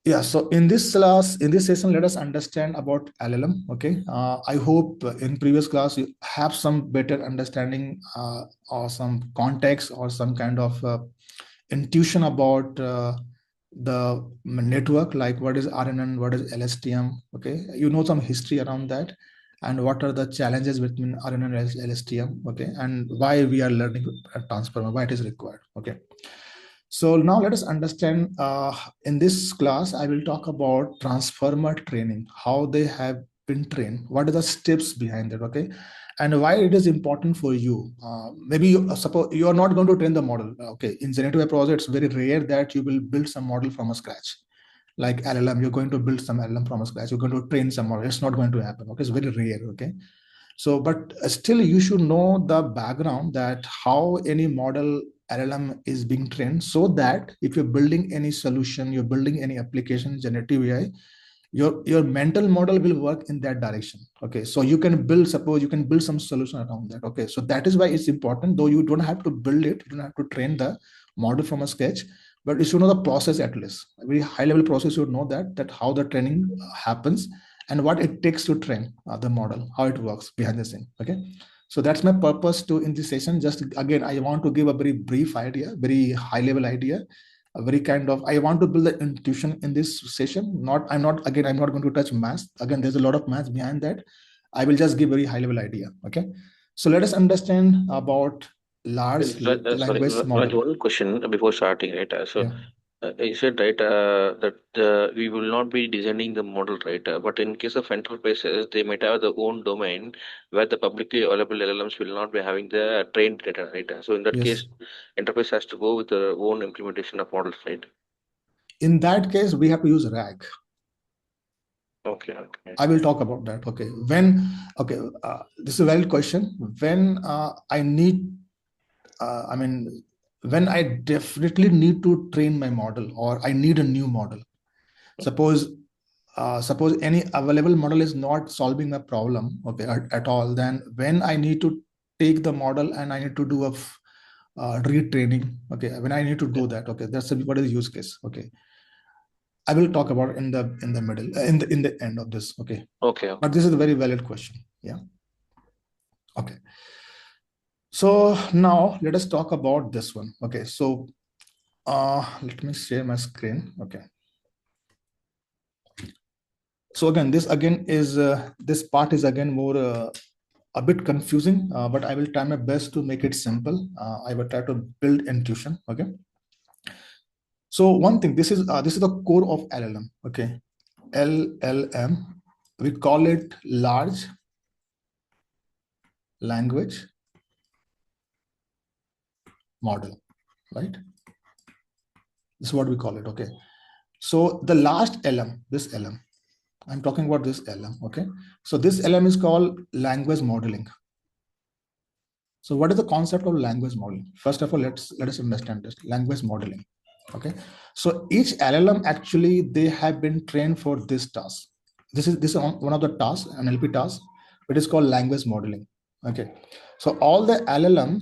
Yeah, so in this class, in this session, let us understand about LLM. Okay, I hope in previous class you have some better understanding or some context or some kind of intuition about the network, like what is RNN, what is LSTM. Okay, you know some history around that, and what are the challenges between RNN and LSTM. Okay, and why we are learning transformer, why it is required. Okay. So now let us understand, in this class, I will talk about transformer training, how they have been trained, what are the steps behind it, okay? And why it is important for you. Maybe you suppose you are not going to train the model, okay? In generative AI projects, it's very rare that you will build some model from a scratch. Like LLM, you're going to build some LLM from a scratch. You're going to train some model. It's not going to happen, okay? It's very rare, okay? So, but still you should know the background that how any model LLM is being trained, so that if you're building any solution, you're building any application, generative AI, your mental model will work in that direction. Okay, so you can build, suppose you can build some solution around that. Okay, so that is why it's important, though you don't have to build it, you don't have to train the model from a sketch, but you should know the process, at least a very high level process. You would know that how the training happens and what it takes to train the model, how it works behind the scene. Okay, so that's my purpose to in this session. Just again, I want to give a very brief idea, very high level idea, a very kind of, I want to build the intuition in this session. I'm not going to touch math. Again, there's a lot of math behind that. I will just give very high level idea. Okay, so let us understand about large Sorry, language Raj, model. one question before starting, right? Yeah. You said, right, that we will not be designing the model, right? But in case of enterprises, they might have their own domain where the publicly available LLMs will not be having the trained data, right? So in that Yes. case, enterprise has to go with their own implementation of models, right? In that case, we have to use RAG. Okay, okay. I will talk about that. Okay. Okay, this is a valid question. When I need, I mean, when I definitely need to train my model or I need a new model. Suppose, suppose any available model is not solving my problem, okay, at all. Then when I need to take the model and I need to do a retraining, okay, when I need to do that, okay, that's what is the use case. Okay, I will talk about in the middle, in the end of this. Okay, Okay, but okay. this is a very valid question. Yeah. Okay. So now let us talk about this one. Okay. So let me share my screen. Okay. So again, this part is again more a bit confusing, but I will try my best to make it simple. I will try to build intuition. Okay. So one thing, this is the core of LLM. Okay. LLM, we call it large language model, right? This is what we call it. Okay. So the last LM, this LM, I'm talking about this LM. Okay. So this LM is called language modeling. So what is the concept of language modeling? First of all, let us understand this language modeling. Okay. So each LLM actually they have been trained for this task. This is one of the tasks, an LP task. It is called language modeling. Okay. So all the LLM,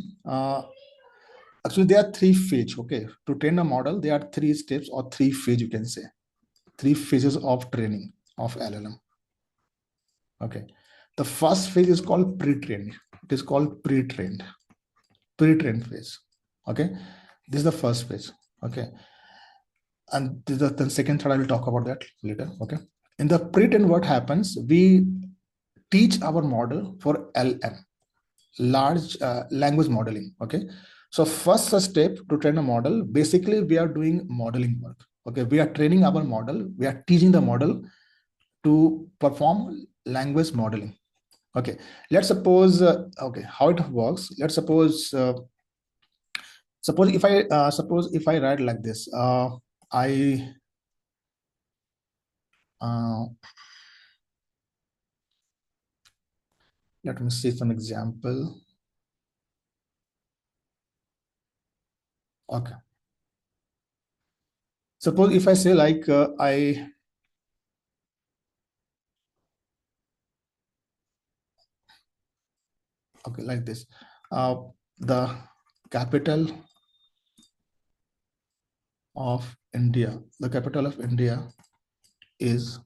actually there are three phases. Okay. To train a model, there are three steps or three phases, you can say. Three phases of training of LLM. Okay. The first phase is called pre-trained. It is called pre-trained phase. Okay. This is the first phase. Okay. And the second third, I will talk about that later. Okay. In the pre-trained, what happens? We teach our model for LM, large language modeling. Okay. So first step to train a model, basically we are doing modeling work. Okay. We are training our model. We are teaching the model to perform language modeling. Okay, let's suppose, okay, how it works. Let's suppose, suppose if I write like this, I, uh, let me see some example. Okay. Suppose if I say like, okay, like this, the capital of India, is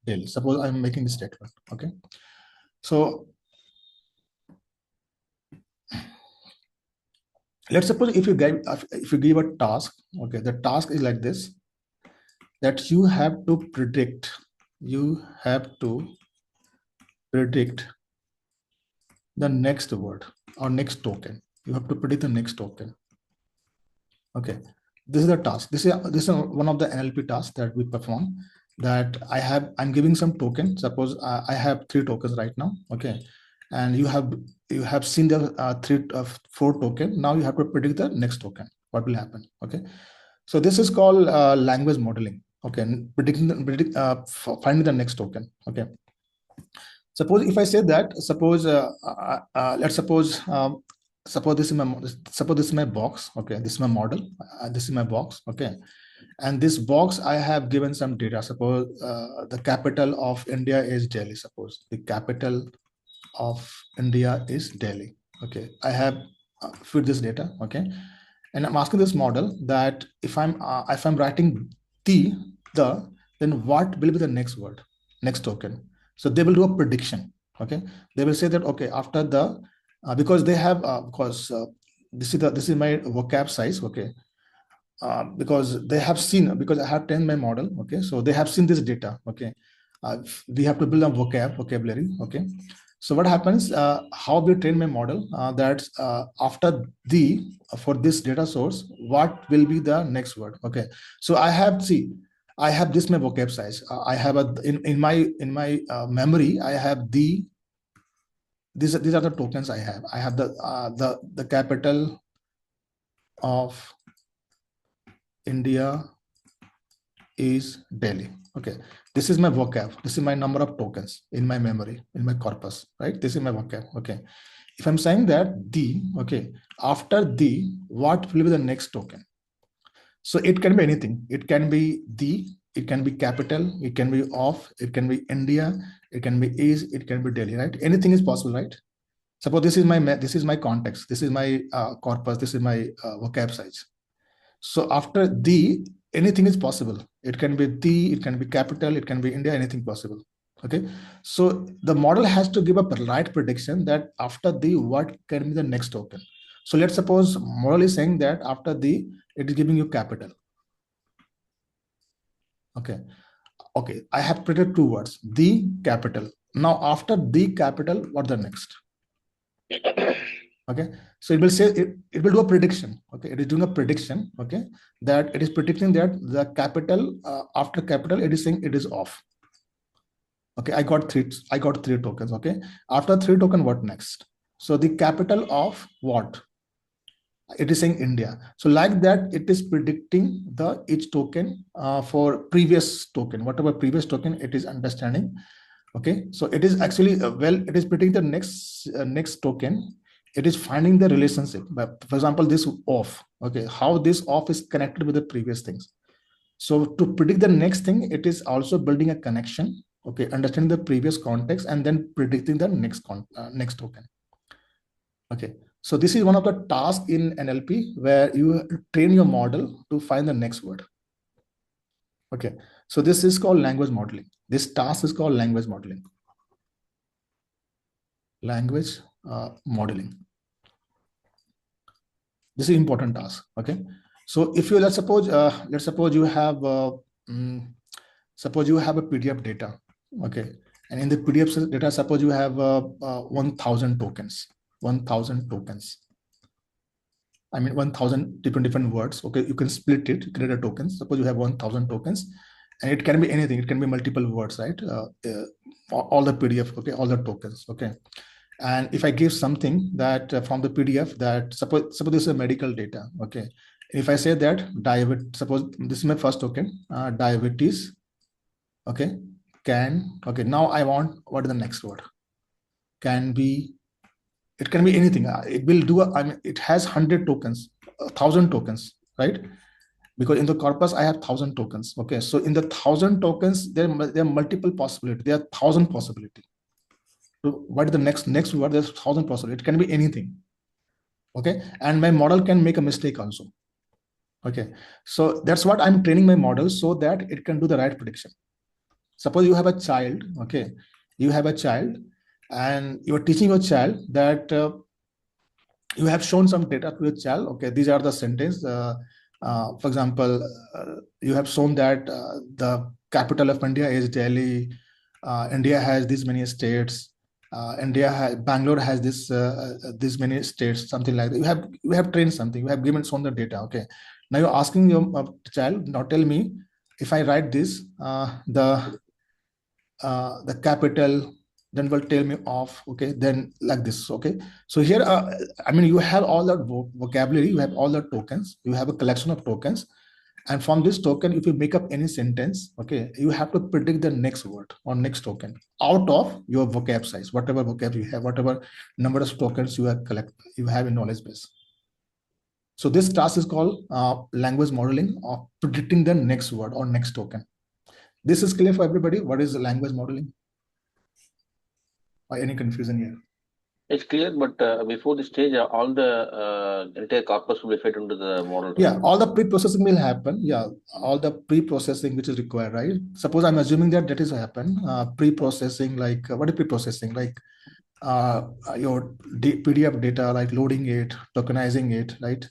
Delhi. Suppose I'm making this statement. Okay. So let's suppose if you give a task, okay, the task is like this, that you have to predict the next word or next token. You have to predict the next token. Okay, this is the task. This is one of the NLP tasks that we perform. That I'm giving some token. Suppose I have 3 tokens right now. Okay, and you have seen the 4 token. Now you have to predict the next token. What will happen? Okay, so this is called language modeling. Okay, finding the next token. Okay, suppose if I say that, let's suppose this is my box. Okay, this is my model. This is my box. Okay, and this box I have given some data. Suppose the capital of India is Delhi. Suppose the capital of India is Delhi. Okay, I have fed this data. Okay, and I'm asking this model that if I'm writing the, then what will be the next word, next token? So they will do a prediction. Okay, they will say that, okay, after the because they have this is my vocab size. Okay, because they have seen, because I have trained my model. Okay, so they have seen this data. Okay, we have to build a vocabulary. Okay, so what happens, how we train my model, that after the for this data source, what will be the next word? Okay, so I have this my vocab size. I have in my memory, I have these are the tokens I have. I have the capital of India is Delhi. Okay, this is my vocab. This is my number of tokens in my memory, in my corpus, right? This is my vocab. Okay, if I'm saying that okay, after what will be the next token? So it can be anything. It can be it can be capital, it can be of, it can be India, it can be it can be Delhi, right? Anything is possible, right? Suppose this is my context, this is my corpus, this is my vocab size. So after anything is possible. It can be it can be capital, it can be India, anything possible. Okay, so the model has to give a right prediction that after what can be the next token. So let's suppose model is saying that after it is giving you capital. Okay, I have predicted 2 words, the capital. Now after the capital, what the next? Okay, so it will say it will do a prediction. Okay, it is doing a prediction. Okay, that it is predicting that the capital after capital, it is saying it is off. Okay, I got three tokens. Okay, after 3 token, what next? So the capital of what? It is saying India. So like that, it is predicting the each token for previous token, whatever previous token it is understanding. Okay, so it is actually it is predicting the next token. It is finding the relationship. For example, this off. Okay, how this off is connected with the previous things. So to predict the next thing, it is also building a connection. Okay, understanding the previous context and then predicting the next token. Okay, so this is one of the tasks in NLP where you train your model to find the next word. Okay, so this is called language modeling. This task is called language modeling. Language modeling. This is important task. Okay, so if you let's suppose you have suppose you have a PDF data. Okay, and in the PDF data, suppose you have 1,000 tokens. 1,000 tokens. I mean 1,000 different words. Okay, you can split it, create a token. Suppose you have 1,000 tokens, and it can be anything. It can be multiple words, right? All the PDF. Okay, all the tokens. Okay. And if I give something that from the PDF that suppose this is a medical data. Okay, if I say that diabetes, suppose this is my first token, diabetes. Okay, okay, now I want what is the next word? It can be anything. It will do it has 100 tokens, 1,000 tokens, right? Because in the corpus I have 1,000 tokens. Okay, so in the 1,000 tokens there are multiple possibilities. There are 1,000 possibilities. So what is the next word? There's 1,000 possibilities. It can be anything. Okay, and my model can make a mistake also. Okay, so that's what I'm training my model so that it can do the right prediction. Suppose you have a child, okay, you have a child and you're teaching your child that you have shown some data to your child. Okay, these are the sentence. For example, you have shown that the capital of India is Delhi. India has these many states. Bangalore has this many states, something like that. You have trained something. You have given shown the data. Okay, now you're asking your child. Now tell me, if I write this, the capital, then will tell me off. Okay, then like this. Okay, so here I mean, you have all the vocabulary, you have all the tokens, you have a collection of tokens, and from this token, if you make up any sentence, okay, you have to predict the next word or next token out of your vocab size, whatever vocab you have, whatever number of tokens you have in knowledge base. So this task is called language modeling, or predicting the next word or next token. This is clear for everybody. What is language modeling? Or any confusion here? It's clear, but before the stage, all the entire corpus will be fed into the model. Right? Yeah, all the pre-processing will happen. Yeah, all the pre-processing which is required, right? Suppose I'm assuming that is happen. Pre-processing, like what is pre-processing? Like your PDF data, like loading it, tokenizing it, right?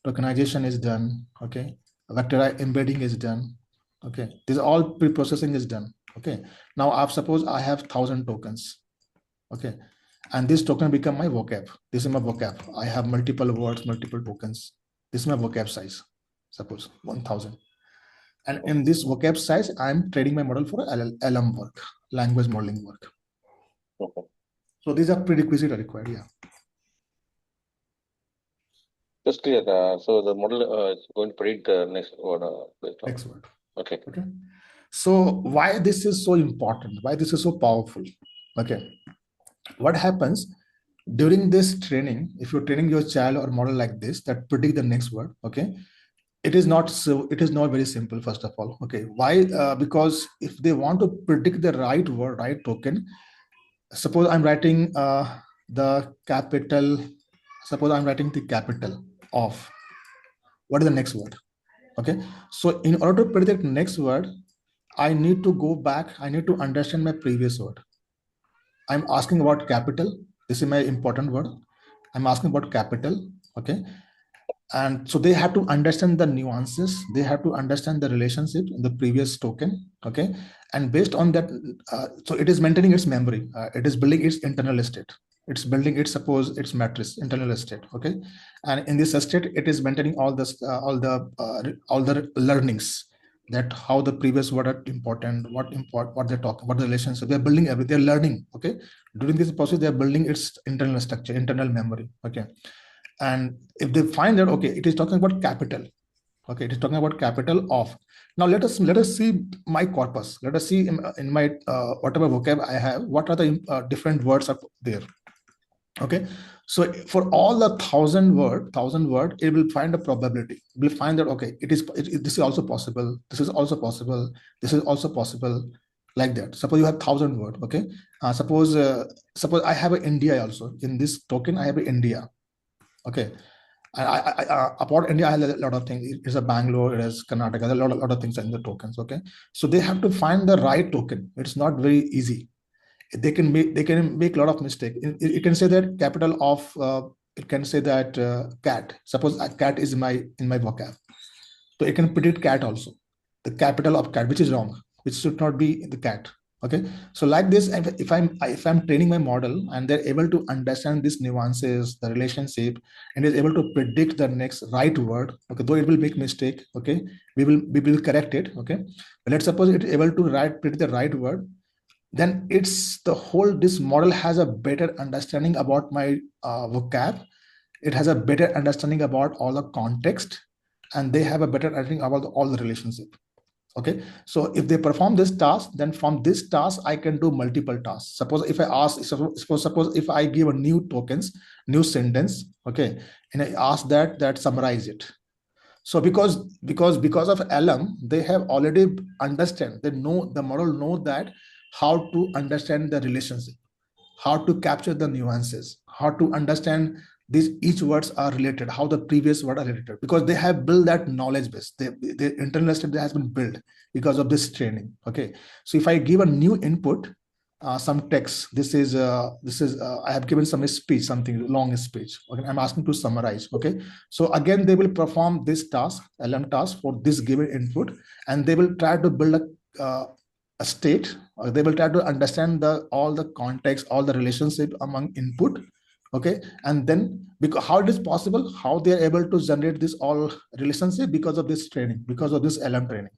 Tokenization is done. Okay, vector embedding is done. Okay, this all pre-processing is done. Okay, now suppose I have 1,000 tokens. Okay, and this token become my vocab. This is my vocab. I have multiple words, multiple tokens. This is my vocab size. Suppose 1,000. And in this vocab size, I'm training my model for LLM work, language modeling work. Okay. So these are prerequisites required. Yeah. Just clear. So the model is going to predict the next word. Next word. Okay. Okay. So why this is so important? Why this is so powerful? Okay. What happens during this training? If you're training your child or model like this that predict the next word, okay, it is not very simple. First of all, okay, why? Because if they want to predict the right word, right token, suppose I'm writing the capital. Suppose I'm writing the capital of, what is the next word? Okay, so in order to predict next word, I need to go back. I need to understand my previous word. I'm asking about capital. This is my important word. I'm asking about capital. Okay, and so they have to understand the nuances, they have to understand the relationship in the previous token. Okay, and based on that, so it is maintaining its memory, it is building its internal state, it's building its, suppose its matrix internal state. Okay, and in this state it is maintaining all the learnings, that how the previous word are important, what they talk, what the relationship, they're building everything, they're learning. Okay, during this process they're building its internal structure, internal memory. Okay, and if they find that, okay, it is talking about capital, okay, it is talking about capital of. Now let us see my corpus. Let us see in my whatever vocab I have, what are the different words are there. Okay, so for all the 1,000 word, it will find a probability. It will find that, okay, this is also possible, this is also possible, this is also possible, like that. Suppose you have 1,000 word. Okay, suppose I have a India also in this token. I have a India. Okay, apart India, I have a lot of things. It's a Bangalore, it is Karnataka, a lot of things in the tokens. Okay, so they have to find the right token. It's not very easy. They can make a lot of mistake. You can say that capital of. It can say that cat. Suppose a cat is in my vocab, so it can predict cat also. The capital of cat, which is wrong, which should not be the cat. Okay, so like this, if I'm training my model and they're able to understand these nuances, the relationship, and is able to predict the next right word. Okay, though it will make mistake. Okay, we will correct it. Okay, but let's suppose it is able to predict the right word, then it's the whole, this model has a better understanding about my vocab. It has a better understanding about all the context, and they have a better understanding about all the relationship. Okay, so if they perform this task, then from this task I can do multiple tasks. Suppose if I ask, suppose if I give a new tokens, new sentence. Okay, and I ask that summarize it. So because of LM, they have already understand, they know, the model know that how to understand the relationship, how to capture the nuances, how to understand these each words are related, how the previous word are related, because they have built that knowledge base. The internal state has been built because of this training. Okay, so if I give a new input, some text, this is I have given some speech, something long speech. Okay, I'm asking to summarize. Okay, so again they will perform this task, LM task, for this given input, and they will try to build a state, or they will try to understand all the context, all the relationship among input. Okay, and then because how it is possible, how they are able to generate this all relationship, because of this training, because of this LM training.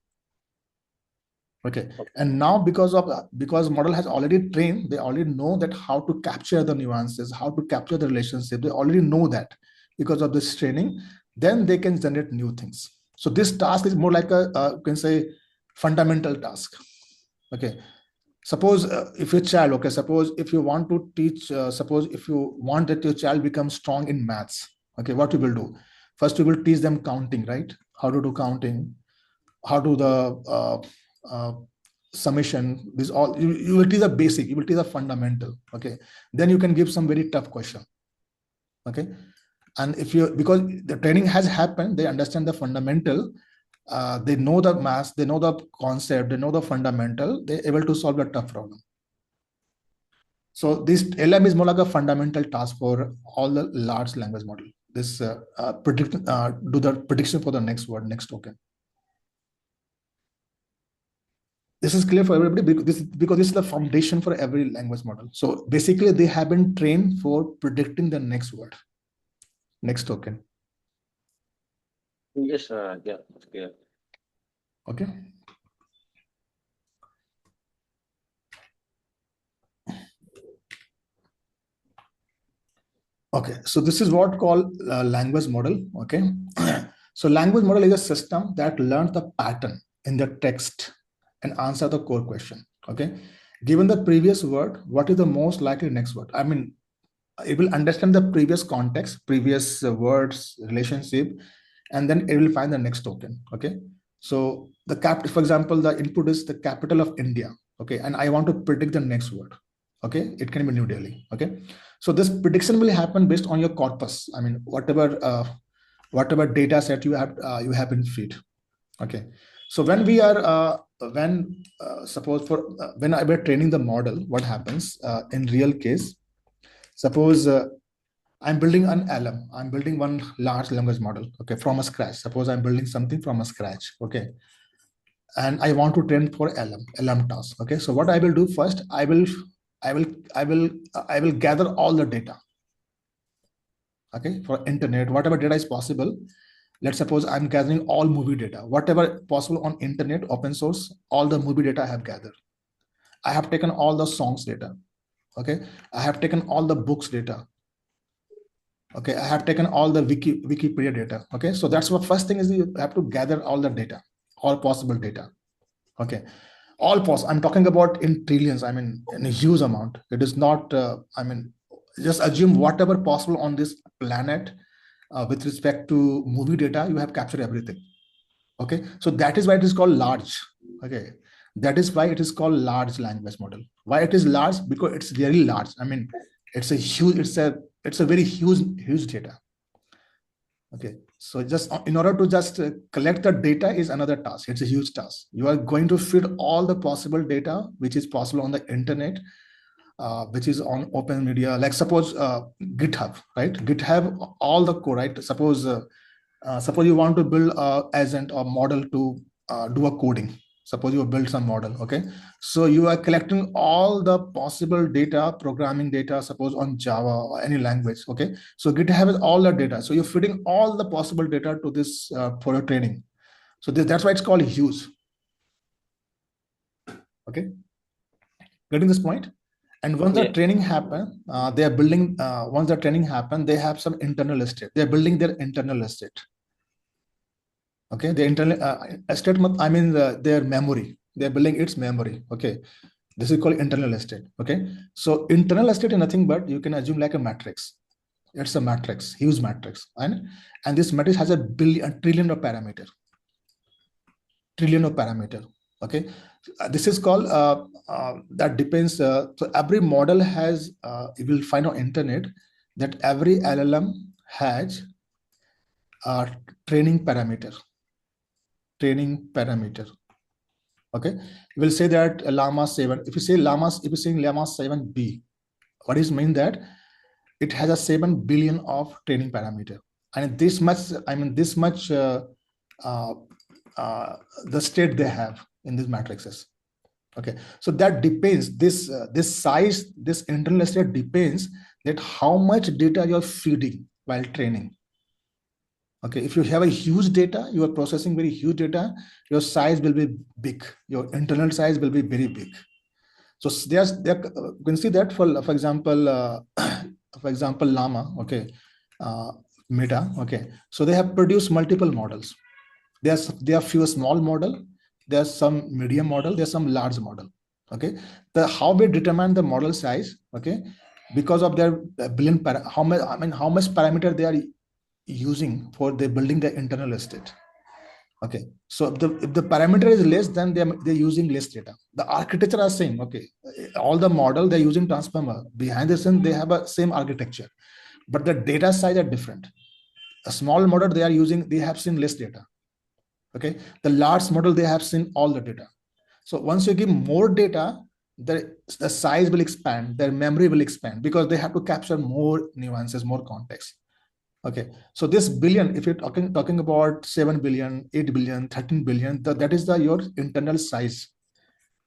Okay, and now because model has already trained, they already know that how to capture the nuances, how to capture the relationship. They already know that because of this training. Then they can generate new things. So this task is more like you can say fundamental task. Okay, suppose if your child, okay, suppose if you want to teach, suppose if you want that your child becomes strong in maths. Okay, what you will do? First you will teach them counting, right? How to do counting, how to the uh, summation. This all you will teach the basic, you will teach the fundamental. Okay, then you can give some very tough question. Okay, and if you, because the training has happened, they understand the fundamental, they know the math, they know the concept, they know the fundamental, they're able to solve a tough problem. So this LM is more like a fundamental task for all the large language model. This do the prediction for the next word, next token. This is clear for everybody, because this is the foundation for every language model. So basically they have been trained for predicting the next word, next token. Yes, yeah, that's clear. Okay. Okay, so this is what called language model. Okay, so language model is a system that learns the pattern in the text and answer the core question. Okay, given the previous word, what is the most likely next word? I mean, it will understand the previous context, previous words, relationship, and then it will find the next token. Okay, so the for example, the input is the capital of India. Okay, and I want to predict the next word. Okay, it can be New Delhi. Okay, so this prediction will happen based on your corpus. I mean, whatever data set you have been feed. Okay, so when we are suppose for when I were training the model, what happens in real case? Suppose I'm building an LM. I'm building one large language model. Okay, from a scratch. Suppose I'm building something from a scratch. Okay, and I want to train for LM task. Okay, so what I will do first, I will gather all the data. Okay, for internet, whatever data is possible. Let's suppose I'm gathering all movie data, whatever possible on internet, open source, all the movie data I have gathered. I have taken all the songs data. Okay, I have taken all the books data. Okay, I have taken all the Wikipedia data. Okay, so that's what first thing is, you have to gather all the data, all possible data. Okay, all possible. I'm talking about in trillions. I mean, in a huge amount. It is not. I mean, just assume whatever possible on this planet with respect to movie data, you have captured everything. Okay, so that is why it is called large. Okay, that is why it is called large language model. Why it is large? Because it's very large. I mean, it's a huge. It's a very huge data. Okay, so just in order to just collect the data is another task. It's a huge task. You are going to feed all the possible data which is possible on the internet, which is on open media. Like suppose GitHub, right? GitHub, all the code, right? Suppose you want to build a agent or model to do a coding. Suppose you build some model. Okay, so you are collecting all the possible data, programming data, suppose on Java or any language. Okay, so GitHub has all the data, so you're feeding all the possible data to this for your training. So that's why it's called huge. Okay, getting this point? And once the training happen, they are building. Once the training happen, they have some internal state. They are building their internal state. Okay, the internal state. I mean their memory. They are building its memory. Okay, this is called internal state. Okay, so internal state is nothing but, you can assume like a matrix. It's a matrix, huge matrix, and this matrix has a trillion of parameter. Okay, this is called that depends. So every model has you will find on internet that every LLM has a training parameter. Okay, we'll say that llama 7. If you say llamas, if you're saying llama 7b, what is mean that it has a 7 billion of training parameter, and this much, I mean this much uh, the state they have in these matrices. Okay, so that depends, this size, this internal state depends that how much data you're feeding while training. Okay, if you have a huge data, you are processing very huge data, your size will be big, your internal size will be very big. So there you can see that for example for example llama, okay, meta, okay, so they have produced multiple models. There are few small model, there's some medium model, there's some large model. Okay, the how we determine the model size, okay, because of their billion how much, I mean how much parameter they are using for the building the internal state. Okay, so if the parameter is less, then they're using less data. The architecture are same. Okay, all the model they're using transformer behind the scene, they have a same architecture, but the data size are different. A small model they are using, they have seen less data. Okay, the large model they have seen all the data. So once you give more data, the size will expand, their memory will expand, because they have to capture more nuances, more context. Okay, so this billion, if you're talking about 7 billion, 8 billion, 13 billion, that is your internal size.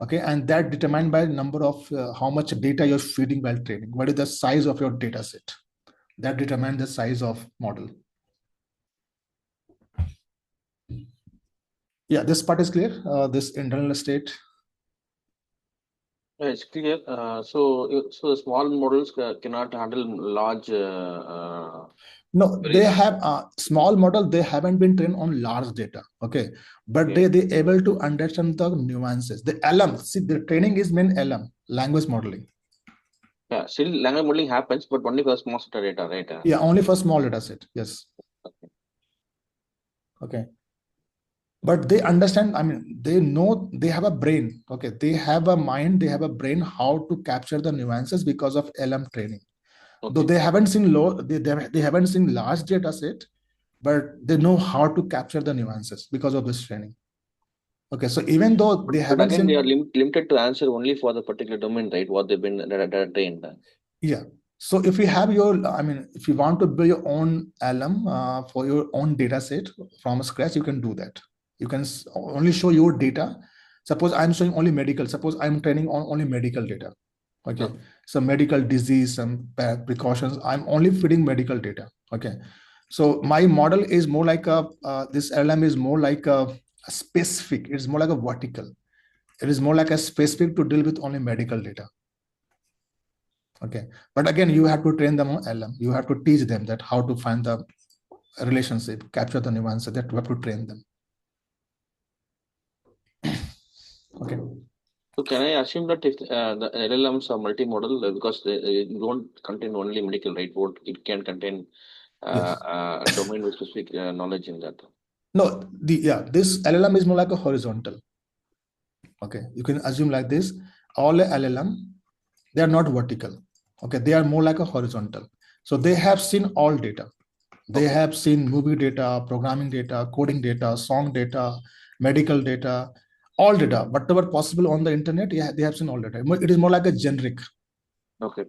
Okay, and that determined by number of how much data you're feeding while training. What is the size of your data set? That determines the size of model. Yeah, this part is clear. This internal state. It's clear. So the small models cannot handle large. No, they have a small model. They haven't been trained on large data. Okay, but Okay. they able to understand the nuances. The LM, see, the training is meant LM, language modeling. Yeah, still language modeling happens, but only for small set of data, right? Yeah, only for small data set. Yes. Okay. Okay. But they understand, I mean, they know, they have a brain. Okay, they have a mind, they have a brain how to capture the nuances because of LM training. Though Okay. they haven't seen they haven't seen large data set, but they know how to capture the nuances because of this training. Okay, so even though they But haven't again, they are seen, limited to answer only for the particular domain, right? What they've been trained. yeah. So if you have your, I mean, if you want to build your own LM for your own data set from scratch, you can do that. You can only show your data. Suppose I'm showing only medical. Suppose I'm training on only medical data. Okay, No. some medical disease, some precautions. I'm only feeding medical data. Okay, so my model is more like a this LM is more like a specific. It's more like a vertical. It is more like a specific to deal with only medical data. Okay, but again, you have to train them on LM. You have to teach them that how to find the relationship, capture the nuances. That you have to train them. Okay. So can I assume that if the LLMs are multimodal because they don't contain only medical, right? It can contain Yes. domain with specific knowledge in that. No, this LLM is more like a horizontal. Okay, you can assume like this. All LLM, they are not vertical. Okay, they are more like a horizontal. So they have seen all data. They Okay. have seen movie data, programming data, coding data, song data, medical data, all data, whatever possible on the internet. Yeah, they have seen all data. It is more like a generic. Okay.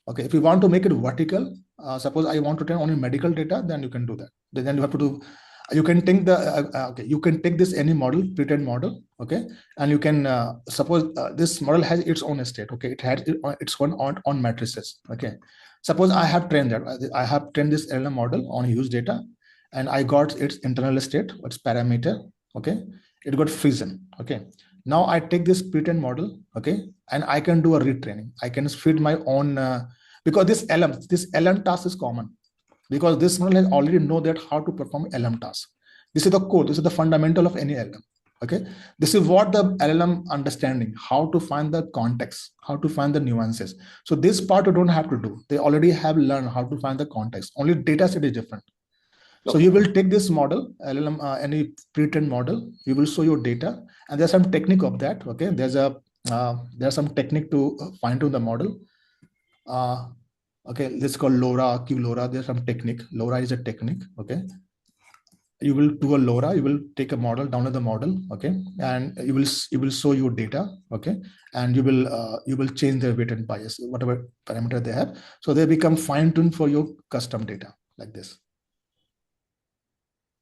Okay, if you want to make it vertical, suppose I want to train only medical data, then you can do that. Then you have to do, you can take the okay, you can take this any model, pre-trained model, okay, and you can suppose this model has its own state. Okay, it has its own on matrices. Okay, suppose I have trained that, I have trained this LLM model on huge data, and I got its internal state, its parameter. Okay, it got frozen. Okay, now I take this pre-trained model. Okay, and I can do a retraining. I can feed my own because this LM task is common, because this model has already know that how to perform LM task. This is the core. This is the fundamental of any LM. Okay, this is what the LLM understanding, how to find the context, how to find the nuances. So this part you don't have to do. They already have learned how to find the context. Only data set is different. So Okay. you will take this model, LLM, any pre-trained model, you will show your data, and there's some technique of that. Okay, there's some technique to fine tune the model. Okay, this is called LoRa, Q LoRa. There's some technique. LoRa is a technique. Okay, you will do a LoRa. You will take a model, download the model. Okay, and you will show your data. Okay, and you will change their weight and bias, whatever parameter they have. So they become fine-tuned for your custom data like this.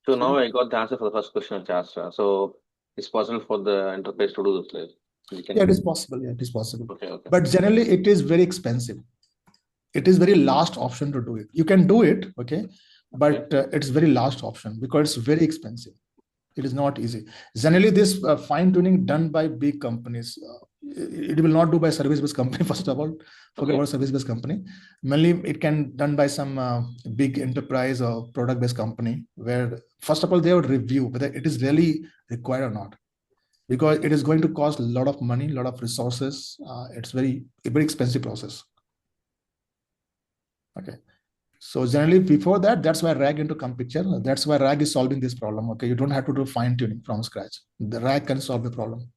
So now I got the answer for the first question which I asked. So it's possible for the enterprise to do this. Like, Yeah, it is possible. Yeah, it is possible. Okay, okay. But generally, it is very expensive. It is very last option to do it. You can do it, okay, but it's very last option because it's very expensive. It is not easy. Generally, this fine tuning done by big companies. It will not do by service-based company. First of all, forget about service-based company. Mainly, it can done by some big enterprise or product-based company where first of all they would review whether it is really required or not, because it is going to cost a lot of money, a lot of resources. It's very expensive process. Okay. So generally before that, that's why RAG into come picture. That's why RAG is solving this problem. Okay, you don't have to do fine tuning from scratch. The RAG can solve the problem.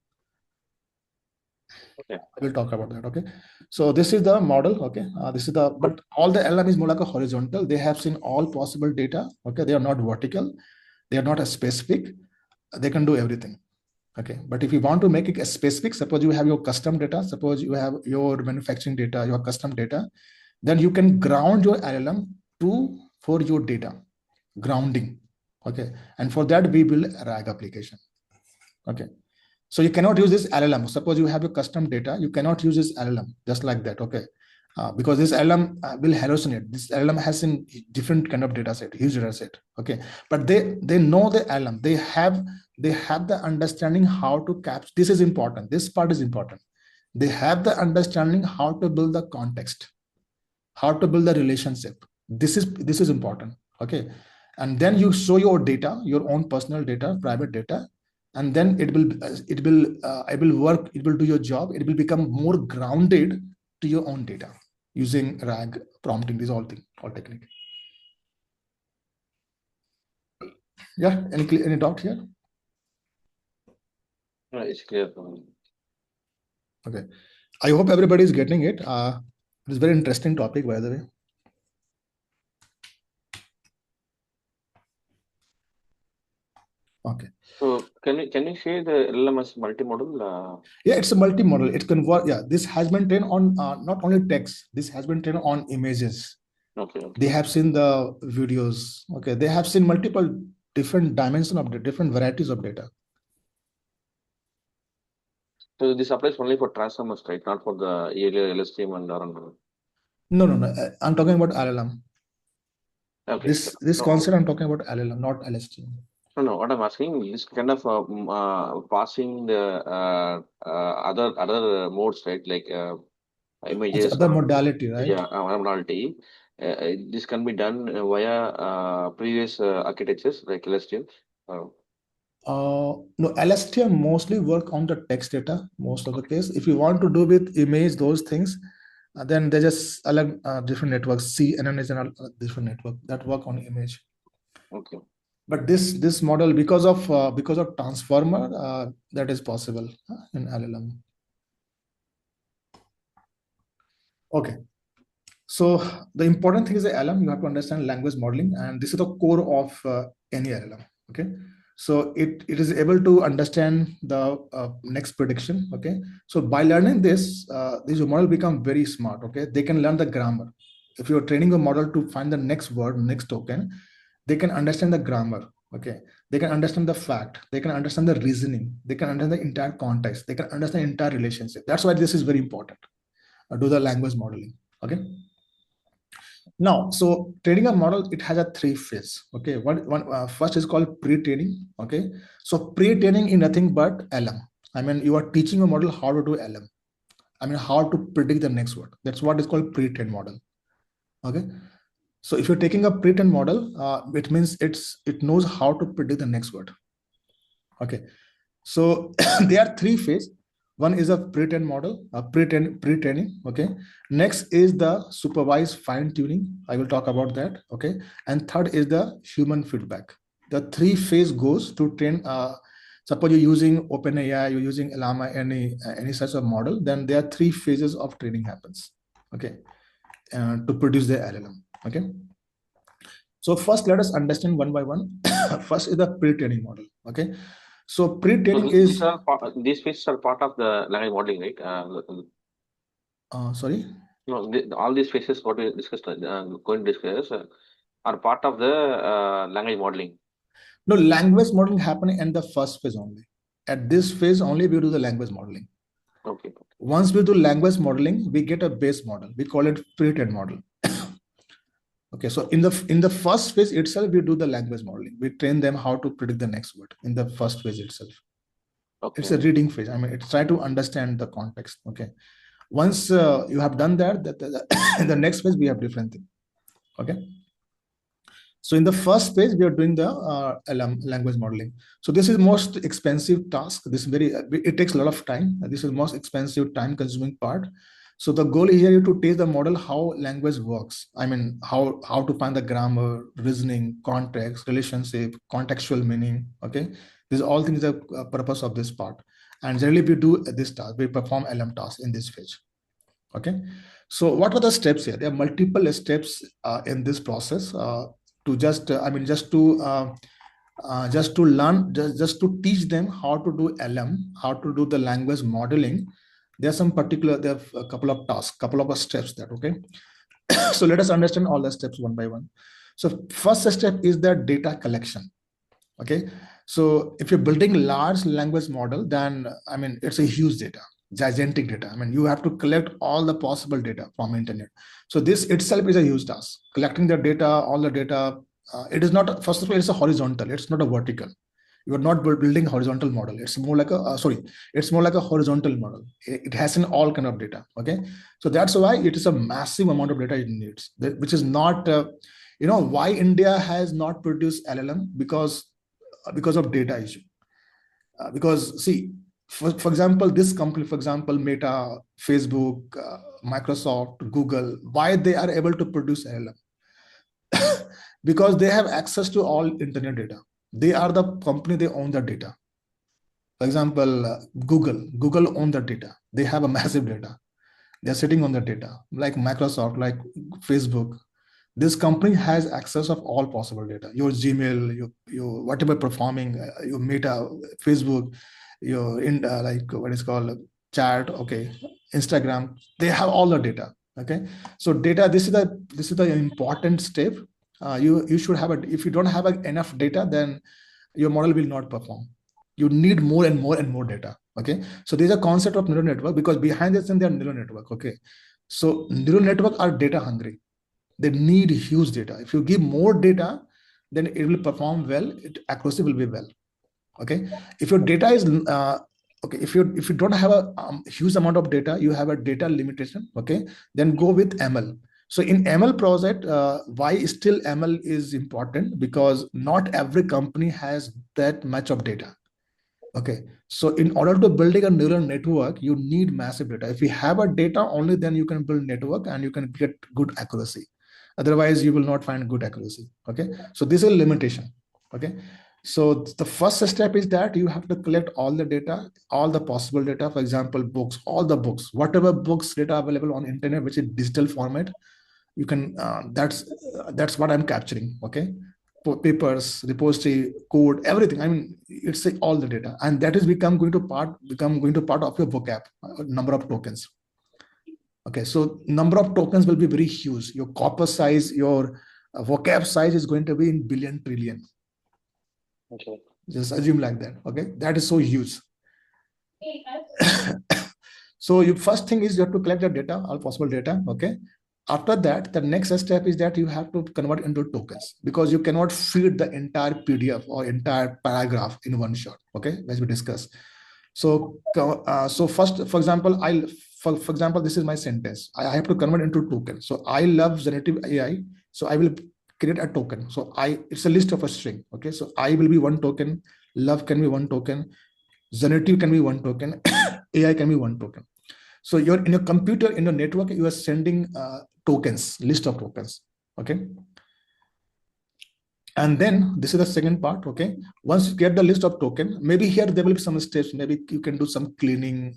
Okay, I will talk about that. Okay, so this is the model. Okay, this is the, but all the LLM is more like a horizontal. They have seen all possible data. Okay, they are not vertical. They are not a specific. They can do everything. Okay, but if you want to make it a specific, suppose you have your custom data, suppose you have your manufacturing data, your custom data, then you can ground your LLM to for your data grounding. Okay, and for that we build a RAG application. Okay, so you cannot use this LLM. Suppose you have your custom data, you cannot use this LLM just like that. Okay, because this LLM will hallucinate. This LLM has in different kind of data set, huge data set. Okay, but they know the LLM. They have the understanding how to capture. This is important. This part is important. They have the understanding how to build the context, how to build the relationship. This is important. Okay, and then you show your data, your own personal data, private data, and then it will work. It will do your job. It will become more grounded to your own data using RAG prompting. These all technique. Yeah, any doubt here? It's clear. Okay, I hope everybody is getting it. It's a very interesting topic, by the way. Okay. So can you say the LLM as multimodal? Yeah, it's a multimodal. It can work. Yeah, this has been trained on not only text. This has been trained on images. Okay. They have seen the videos. Okay, they have seen multiple different dimensions of the different varieties of data. So this applies only for transformers, right? Not for the earlier LSTM and RNN. No. I'm talking about LLM. Okay. This concept I'm talking about LLM, not LSTM. No. What I'm asking is kind of passing the other modes, right? Like images. Other modality, right? Yeah, modality. This can be done via previous architectures like LSTM. No, LSTM mostly work on the text data most of the case. If you want to do with image those things, then they just different networks. CNN is a different network that work on image. Okay. But this model, because of transformer, that is possible in LLM. Okay. So the important thing is the LLM. You have to understand language modeling, and this is the core of any LLM. Okay. So it is able to understand the next prediction. Okay. So by learning this, these model become very smart. Okay. They can learn the grammar. If you're training a model to find the next word, next token, they can understand the grammar. Okay, they can understand the fact, they can understand the reasoning, they can understand the entire context, they can understand the entire relationship. That's why this is very important. Do the language modeling. Okay, now so training a model, it has a three phase. Okay, first is called pre-training. Okay, so pre-training is nothing but LM. I mean, you are teaching a model how to do LM. I mean, how to predict the next word. That's what is called pre-trained model. Okay, so if you're taking a pre-trained model, it means it knows how to predict the next word. Okay, so there are three phases. One is a pre-trained model, pre-training. Okay, next is the supervised fine-tuning. I will talk about that. Okay, and third is the human feedback. The three phase goes to train. Suppose you're using OpenAI, you're using Llama, any such a model, then there are three phases of training happens. Okay. to produce the LLM. Okay. So first, let us understand one by one. First is the pre-training model. Okay. So pre-training is these phases are part of the language modeling, right? Sorry. No, all these phases what we discussed, going to discuss, are part of the language modeling. No, language modeling happening in the first phase only. At this phase only, we do the language modeling. Okay. Once we do language modeling, we get a base model. We call it pre-trained model. Okay, so in the first phase itself, we do the language modeling. We train them how to predict the next word in the first phase itself. Okay. It's a reading phase. I mean, it's try to understand the context. Okay, once you have done that, the next phase we have different thing. Okay. So in the first phase, we are doing the language modeling. So this is most expensive task. This is it takes a lot of time. This is most expensive, time-consuming part. So the goal here is to teach the model how language works. I mean, how to find the grammar, reasoning, context, relationship, contextual meaning. Okay, these all things are the purpose of this part. And generally, we do this task. We perform LM tasks in this phase. Okay, so what are the steps here? There are multiple steps in this process. To just just to learn, just to teach them how to do LM, how to do the language modeling. There are a couple of tasks, couple of steps that, okay. So let us understand all the steps one by one. So first step is the data collection. Okay, so if you're building large language model, then it's a huge data, gigantic data. You have to collect all the possible data from internet. So this itself is a huge task, collecting the data, all the data. It is not, first of all, it's a horizontal, it's not a vertical. You are not building horizontal model. It's more like it's more like a horizontal model. It has an all kind of data. Okay, so that's why it is a massive amount of data it needs, which is not why India has not produced LLM, because of data issue. Because see, for example, this company, for example, Meta, Facebook, Microsoft, Google, why they are able to produce LLM? Because they have access to all internet data. They are the company, they own the data. For example, Google own the data. They have a massive data. They're sitting on the data, like Microsoft, like Facebook. This company has access of all possible data. Your Gmail, your whatever performing, your Meta, Facebook, your like what is called chat, okay, Instagram. They have all the data. Okay, so data. This is the important step. You should have it. If you don't have enough data, then your model will not perform. You need more and more and more data. Okay, so there's a concept of neural network, because behind this, they are neural network. Okay, so neural network are data hungry. They need huge data. If you give more data, then it will perform well. Accuracy will be well. Okay. If your data is okay, if you don't have a huge amount of data, you have a data limitation. Okay, then go with ML. So in ML project, why still ML is important? Because not every company has that much of data. Okay, so in order to building a neural network, you need massive data. If you have a data only, then you can build network and you can get good accuracy. Otherwise, you will not find good accuracy. Okay, so this is a limitation. Okay, so the first step is that you have to collect all the data, all the possible data. For example, books, all the books, whatever books data available on internet, which is digital format, you can. That's what I'm capturing. Okay, papers, repository, code, everything. It's all the data, and that is become going to part of your vocab, number of tokens. Okay, so number of tokens will be very huge. Your corpus size, your vocab size is going to be in billion, trillion. Okay. Just assume like that. Okay, that is so huge. So your first thing is you have to collect the data, all possible data. Okay. After that, the next step is that you have to convert into tokens, because you cannot feed the entire PDF or entire paragraph in one shot. Okay, as we discussed. So, first, for example, for example, this is my sentence. I have to convert into token. So I love generative AI. So I will create a token. So it's a list of a string. Okay, so I will be one token. Love can be one token. Generative can be one token. AI can be one token. So in your computer, in your network, you are sending tokens, list of tokens. Okay. And then this is the second part. Okay. Once you get the list of token, maybe here there will be some steps. Maybe you can do some cleaning.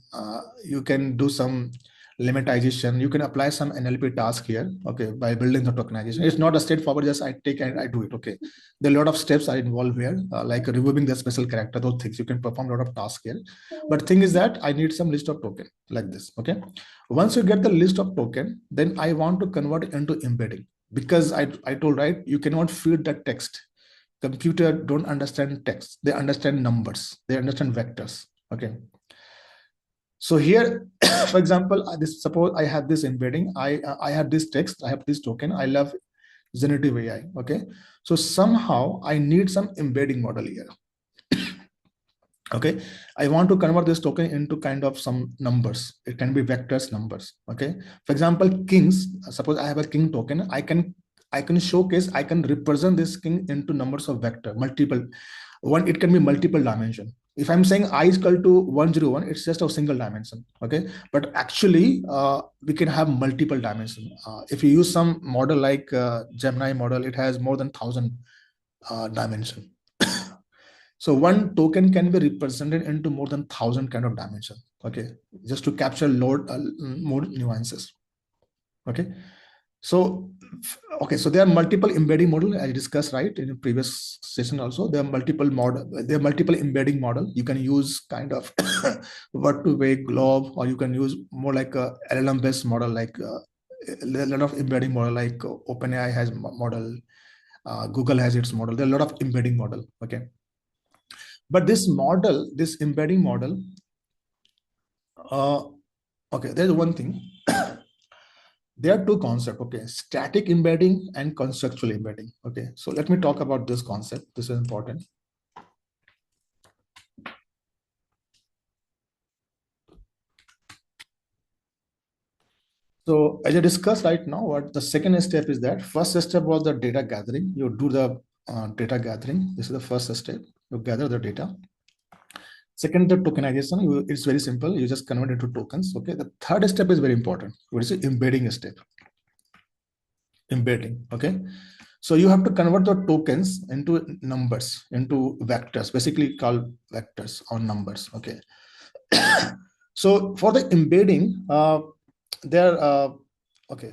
You can do some lemmatization. You can apply some NLP task here, okay, by building the tokenization. It's not a straightforward, just I take and I do it, okay. There are a lot of steps are involved here, like removing the special character, those things. You can perform a lot of tasks here. But thing is that I need some list of token like this, okay. Once you get the list of token, then I want to convert it into embedding, because I told, right, you cannot feed that text. Computer don't understand text, they understand numbers, they understand vectors, okay. So here, for example, this, suppose I have this embedding, I have this text, I have this token, I love generative AI, okay. So somehow I need some embedding model here, okay. I want to convert this token into kind of some numbers. It can be vectors, numbers, okay. For example, kings, suppose I have a king token, I can showcase, I can represent this king into numbers of vector, multiple one. It can be multiple dimension. If I'm saying I is equal to 101, it's just a single dimension, okay. But actually we can have multiple dimension. If you use some model like Gemini model, it has more than 1,000 dimension. So one token can be represented into more than 1,000 kind of dimension, okay, just to capture load more nuances, okay. So, okay, so there are multiple embedding model I discussed, right, in the previous session also. There are multiple model, there are multiple embedding model. You can use kind of word to vec, glob, or you can use more like a LLM based model, like a lot of embedding model, like OpenAI has model, Google has its model. There are a lot of embedding model, okay. But this model, this embedding model, okay, there's one thing. There are two concepts, okay, static embedding and conceptual embedding, okay. So let me talk about this concept. This is important. So as I discussed right now, what the second step is, that first step was the data gathering. You do the data gathering. This is the first step. You gather the data. Second, the tokenization. It's very simple. You just convert it to tokens. Okay. The third step is very important, which is embedding step. Embedding. Okay. So you have to convert the tokens into numbers, into vectors, basically called vectors or numbers. Okay. So for the embedding, okay,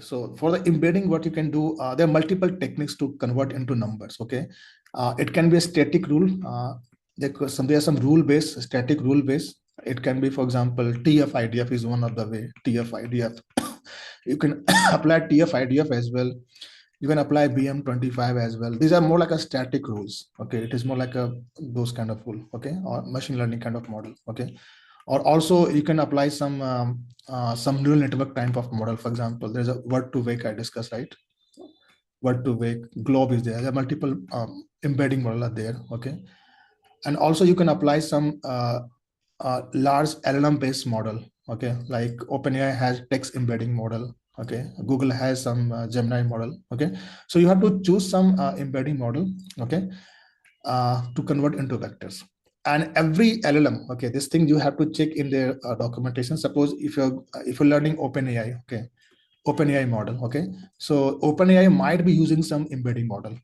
so for the embedding, what you can do, there are multiple techniques to convert into numbers, okay. It can be a static rule. There are some rule-based, static rule-based. It can be, for example, TF-IDF is one of the way, TF-IDF. You can apply TF-IDF as well. You can apply BM25 as well. These are more like a static rules, okay. It is more like a those kind of rule, okay, or machine learning kind of model, okay. Or also you can apply some neural network type of model. For example, there's a word to vec I discussed, right? Word to vec, globe is there. There are multiple embedding model are there, okay. And also you can apply some large LLM based model, okay, like OpenAI has text embedding model, okay. Google has some Gemini model, okay. So you have to choose some embedding model, okay, to convert into vectors. And every LLM, okay, this thing you have to check in their documentation. Suppose if you're learning OpenAI, okay, OpenAI model, okay. So OpenAI might be using some embedding model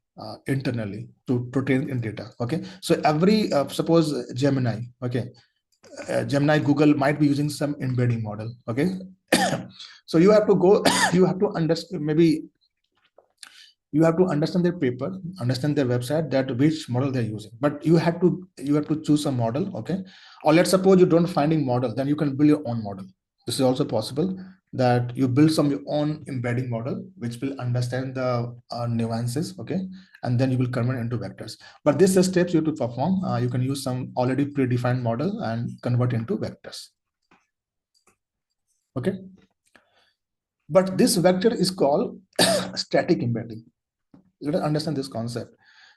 internally to train in data, okay. So every suppose Gemini, okay, Gemini, Google might be using some embedding model, okay. So you have to go, you have to understand, maybe you have to understand their paper, understand their website, that which model they're using. But you have to choose a model, okay. Or let's suppose you don't finding model, then you can build your own model. This is also possible, that you build some your own embedding model which will understand the nuances, okay, and then you will convert into vectors. But these steps you have to perform. You can use some already predefined model and convert into vectors, okay. But this vector is called static embedding. Let us understand this concept.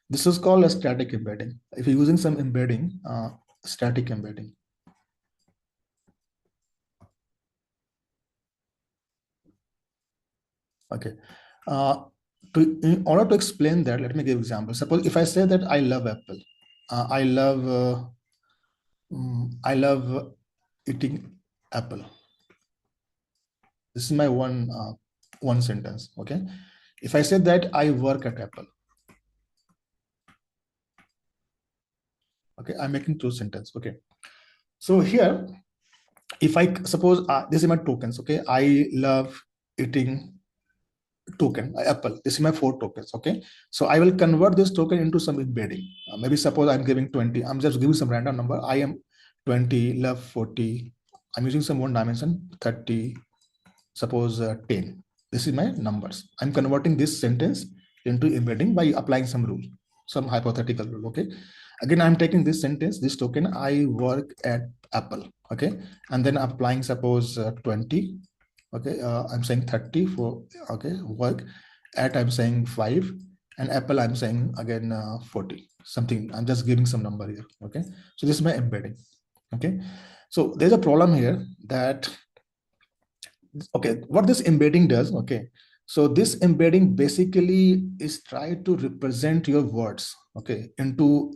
This is called a static embedding. If you're using some embedding, static embedding. Okay. In order to explain that, let me give example. Suppose if I say that I love Apple, I love eating apple. This is my one sentence. Okay. If I say that I work at Apple, okay, I'm making two sentences. Okay. So here, if I suppose this is my tokens, okay, I love eating token apple. This is my 4 tokens, okay. So I will convert this token into some embedding. Maybe suppose I'm giving 20. I'm just giving some random number. I am 20, love 40. I'm using some one dimension 30. Suppose 10. This is my numbers. I'm converting this sentence into embedding by applying some rule, some hypothetical rule, okay. Again, I'm taking this sentence, this token, I work at Apple, okay, and then applying suppose 20, okay, I'm saying 30 for, okay, work at, I'm saying 5, and Apple I'm saying again 40, something. I'm just giving some number here, okay. So this is my embedding, okay. So there's a problem here that, okay, what this embedding does, okay, so this embedding basically is try to represent your words, okay, into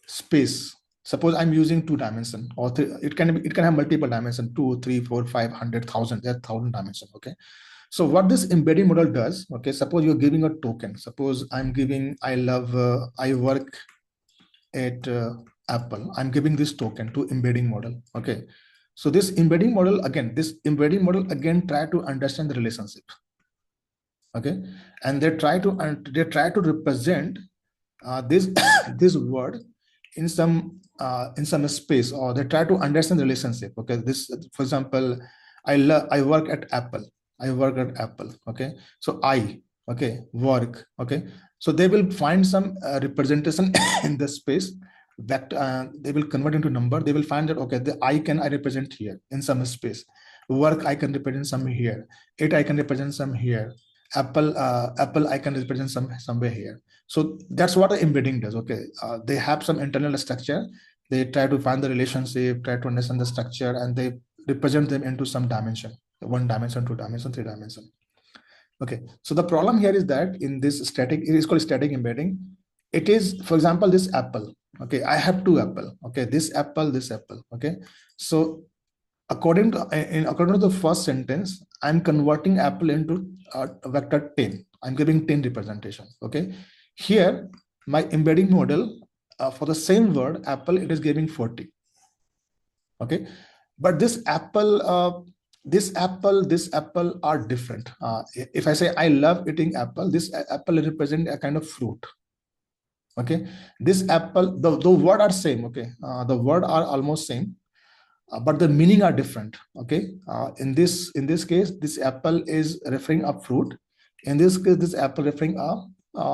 space. Suppose I'm using 2 dimension or it can have multiple dimension, 2, 3, 4, 5, 100,000, there are 1,000 dimension, okay. So what this embedding model does, okay, suppose you're giving a token. Suppose I'm giving, I love, I work at Apple. I'm giving this token to embedding model, okay. So this embedding model again try to understand the relationship, okay, and they try to represent this this word in some space, or they try to understand the relationship, okay. This, for example, I work at Apple. I work at Apple, okay. So I, okay, work, okay. So they will find some representation in the space that they will convert into number. They will find that, okay, the I represent here in some space. Work I can represent some here. It I can represent some here. Apple I can represent somewhere here. So that's what the embedding does, okay. They have some internal structure. They try to find the relationship, try to understand the structure, and they represent them into some dimension, 1 dimension, 2 dimension, 3 dimension, okay. So the problem here is that in this static, it is called static embedding. It is, for example, this Apple, okay, I have 2 Apple, okay, this Apple, okay. So according to the first sentence, I'm converting Apple into vector 10. I'm giving 10 representation, okay. Here my embedding model, for the same word Apple, it is giving 40, okay. But this apple are different. If I say I love eating apple, this apple represent a kind of fruit, okay. This apple, the word are same, okay, the word are almost same, but the meaning are different, okay. In this case, this apple is referring a fruit. In this case, this apple referring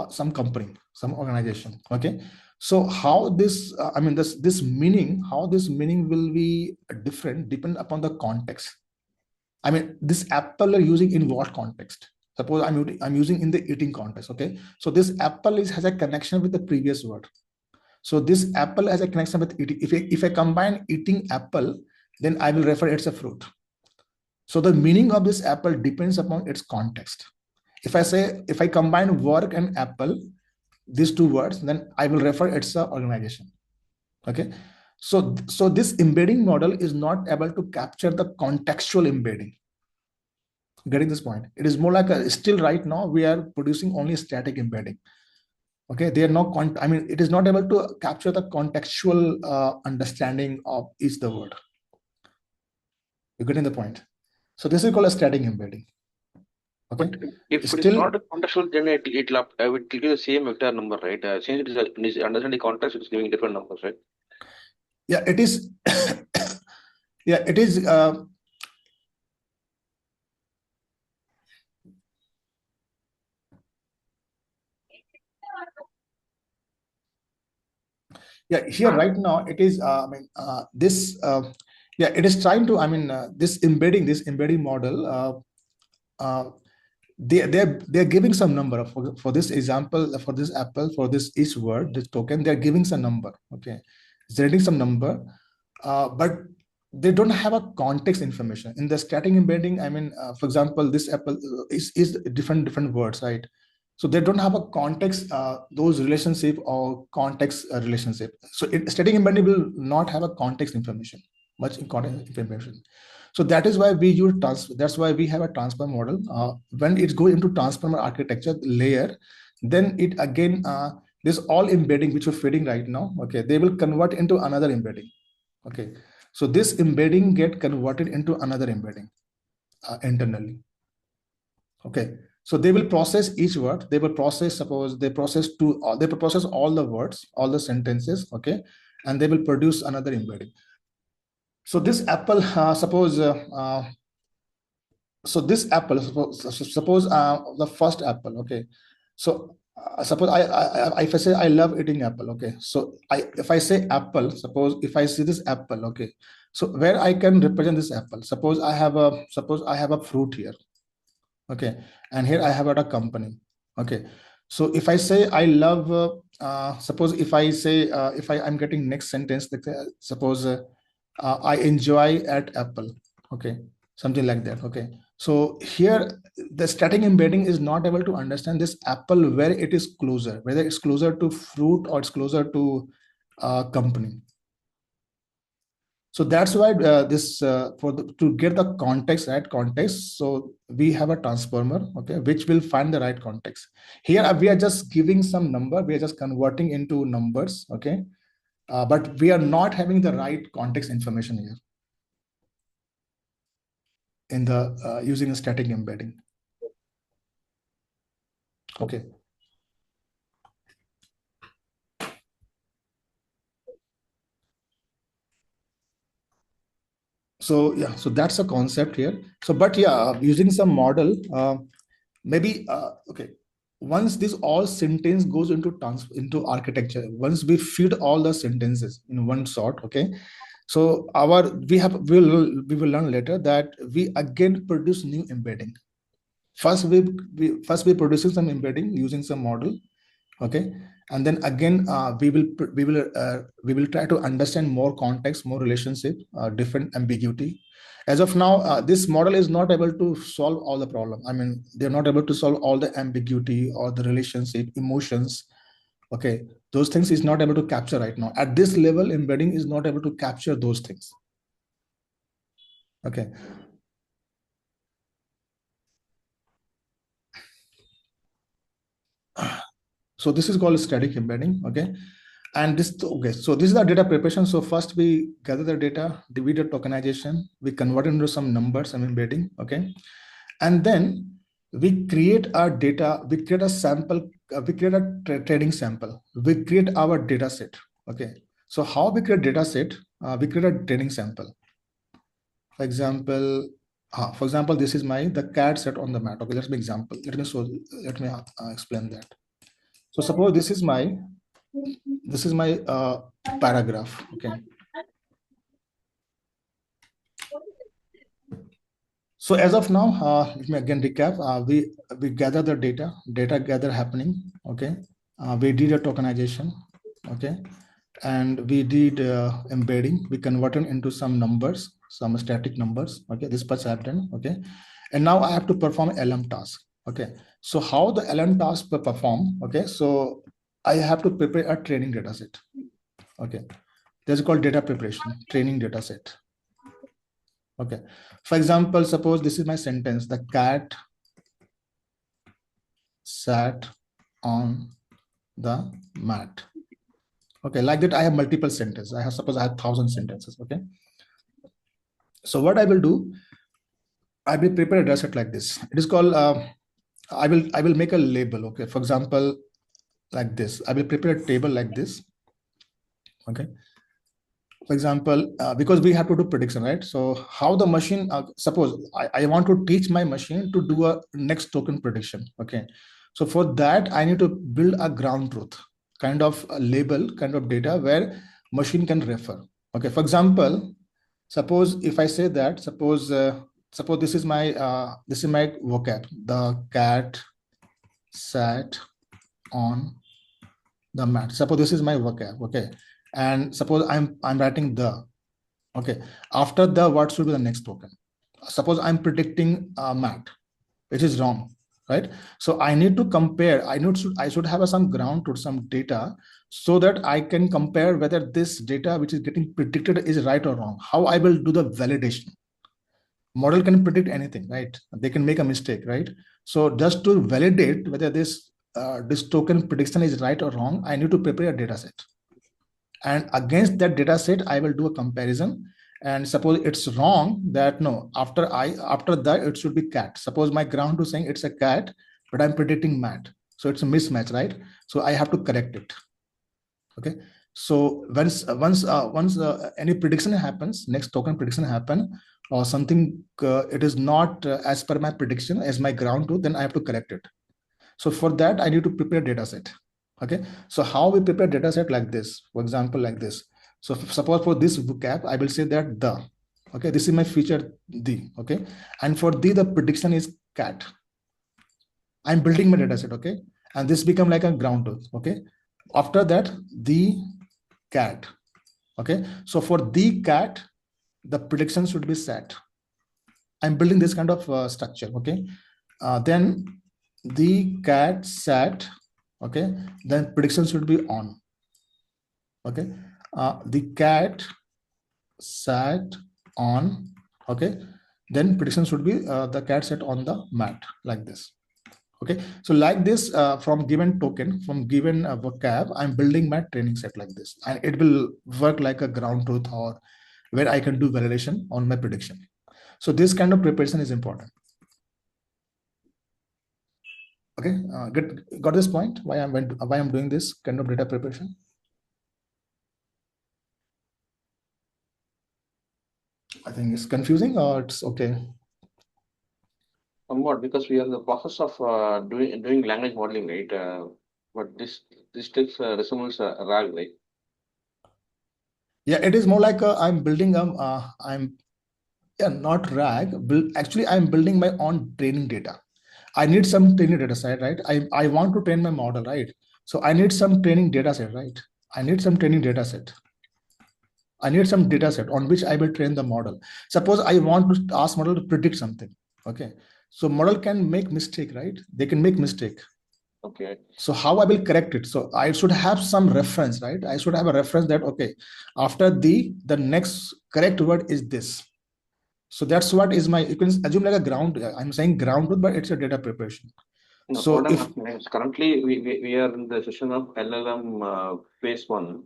some company, some organization, okay. So how this this meaning, how this meaning will be different depend upon the context. I mean, this apple are using in what context? Suppose I'm using in the eating context, okay. So this apple has a connection with the previous word. So this apple has a connection with eating. If I combine eating apple, then I will refer it's a fruit. So the meaning of this apple depends upon its context. If I combine work and apple, these 2 words, then I will refer it's a organization, okay. So this embedding model is not able to capture the contextual embedding. Getting this point? It is more like still right now we are producing only static embedding, okay. They are not it is not able to capture the contextual understanding of each the word. You're getting the point? So this is called a static embedding, okay. But if it is Still, not a contextual, then I would give you the same vector number, right? Since it is understanding context, it's giving different numbers, right? yeah, it is. Yeah, it is. Yeah, here right now it is. This. Yeah, it is trying to. This embedding model. They're giving some number for this example, for this apple, for this each word, this token, they're giving some number, okay, generating some number, but they don't have a context information in the static embedding. For example, this apple is different words, right? So they don't have a context, those relationship or context relationship. So static embedding will not have a context information, much in context information. So that is why we use that's why we have a transform model. When it goes into transformer architecture layer, then it again, this all embedding which we're feeding right now, okay, they will convert into another embedding, okay. So this embedding get converted into another embedding internally. Okay, so they will process each word. They will process, suppose they process they will process all the words, all the sentences. Okay, and they will produce another embedding. So this apple, so this apple, suppose the first apple. Okay, so suppose if I say I love eating apple. Okay, so if I say apple, suppose if I see this apple. Okay, so where I can represent this apple, suppose I have a fruit here. Okay, and here I have a company. Okay, so if I say I love suppose if I say I'm getting next sentence, like, suppose I enjoy at apple. Okay, something like that. Okay, so here the static embedding is not able to understand this apple where it is closer, whether it's closer to fruit or it's closer to company. So that's why this to get the context, right context, so we have a transformer, okay, which will find the right context. Here we are just giving some number, we are just converting into numbers. Okay, but we are not having the right context information here in the using a static embedding. Okay, so yeah, so that's a concept here. So but yeah, using some model, maybe okay, once this all sentence goes into architecture, once we feed all the sentences in one shot. Okay, so we will learn later that we again produce new embedding. First we producing some embedding using some model. Okay, and then again we will try to understand more context, more relationship, different ambiguity. As of now, this model is not able to solve all the problem. I mean, they're not able to solve all the ambiguity or the relationship, emotions. Okay, those things is not able to capture right now. At this level, embedding is not able to capture those things. Okay, so this is called static embedding. Okay, and this, okay, so this is the data preparation. So first we gather the data, we do tokenization, we convert it into some numbers and embedding. Okay, and then we create our data, we create a sample, we create a training sample, we create our data set. Okay, so how we create data set? We create a training sample. For example, this is the cat set on the mat. Okay, let me explain that. So suppose this is my paragraph. Okay, so as of now, let me again recap. We gather the data gather happening. Okay, we did a tokenization. Okay, and we did embedding. We converted into some numbers, some static numbers. Okay, this much I have done. Okay, and now I have to perform LM task. Okay, so how the LM task will perform? Okay, so I have to prepare a training data set. Okay, that's called data preparation, training data set. Okay, for example, suppose this is my sentence: the cat sat on the mat. Okay, like that I have multiple sentences. Suppose I have 1,000 sentences. Okay, so what I will do, I will prepare a data set like this. It is called I will make a label. Okay, for example, like this, I will prepare a table like this. Okay, for example, because we have to do prediction, right? So how the machine, suppose I want to teach my machine to do a next token prediction. Okay, so for that I need to build a ground truth kind of a label, kind of data where machine can refer. Okay, for example, suppose if I say that, suppose this is my vocab: the cat sat on the mat. Suppose this is my vocab. Okay, and suppose I'm writing the. Okay, after the, what should be the next token? Suppose I'm predicting mat, which is wrong, right? So I need to compare. I should have some ground truth, some data, so that I can compare whether this data which is getting predicted is right or wrong. How I will do the validation? Model can predict anything, right? They can make a mistake, right? So just to validate whether this token prediction is right or wrong, I need to prepare a data set. And against that data set, I will do a comparison. and suppose it's wrong, that no, after that it should be cat. Suppose my ground truth saying it's a cat, but I'm predicting mat, so it's a mismatch, right? So I have to correct it. Okay, so once any prediction happens, next token prediction happen, or something it is not as per my prediction as my ground truth, then I have to correct it. So for that I need to prepare data set. Okay, so how we prepare data set? Like this, for example, like this. So suppose for this vocab I will say that the, okay, this is my feature the, okay, and for the prediction is cat. I'm building my data set, okay, and this become like a ground truth. Okay, after that the cat. Okay, so for the cat the prediction should be set. I'm building this kind of structure. Okay, then the cat set. Okay, then prediction should be on. Okay, the cat sat on. Okay, then prediction should be the cat sat on the mat, like this. Okay, so like this, from given token, from given vocab, I'm building my training set like this, and it will work like a ground truth, or where I can do validation on my prediction. So this kind of preparation is important. Okay, got this point? Why I'm doing this kind of data preparation? I think it's confusing, or it's okay. Somewhat, because we are in the process of doing language modeling, right? But this takes resembles RAG, right? Yeah, it is more like I'm building I'm not RAG. Actually, I'm building my own training data. I need some training data set, right? I want to train my model, right? So I need some training data set, right? I need some training data set. I need some data set on which I will train the model. Suppose I want to ask model to predict something. Okay, so model can make mistake, right? They can make mistake. Okay. So how I will correct it? So I should have some reference, right? I should have a reference that, okay, after the next correct word is this. So that's what is my, you can assume like a ground, I'm saying ground truth, but it's a data preparation. No, So what I'm if asking is currently we are in the session of LLM phase 1,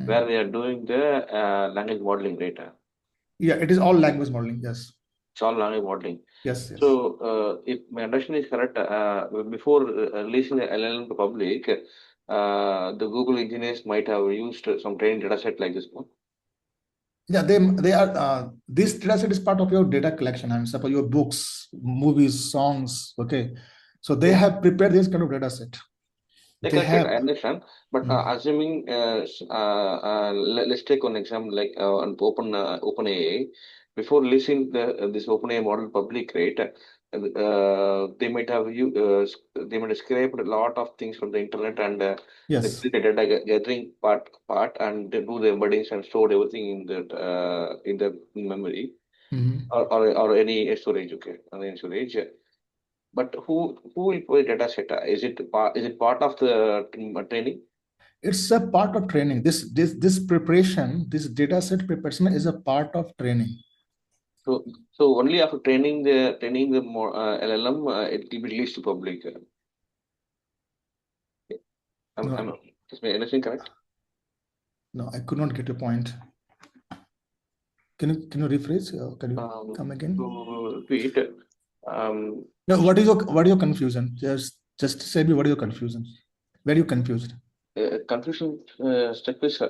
where we are doing the language modeling data. yeah, it is all language modeling. Yes. It's all language modeling. Yes. Yes. So, if my understanding is correct, before releasing the LLM to public, the Google engineers might have used some training data set like this one. Yeah, they are this data set is part of your data collection. I mean, suppose your books, movies, songs. Okay, so they have prepared this kind of data set. They They collected, have. I understand, but assuming, let's take one example like on OpenAI. Before releasing this OpenAI model public, right? They might have they might have scraped a lot of things from the internet, and Yes. the data gathering part, and they do the embeddings and stored everything in the memory, or any storage. Okay, on any storage. But who will provide data set? Is it part of the training? It's a part of training. This preparation, this data set preparation is a part of training. So only after training the more, LLM, it will be released to public. Is my understanding correct? No, I could not get your point. Can you rephrase? Can you come again? To repeat, No, what is your confusion? Just say me what is your confusion? Where are you confused? confusion step is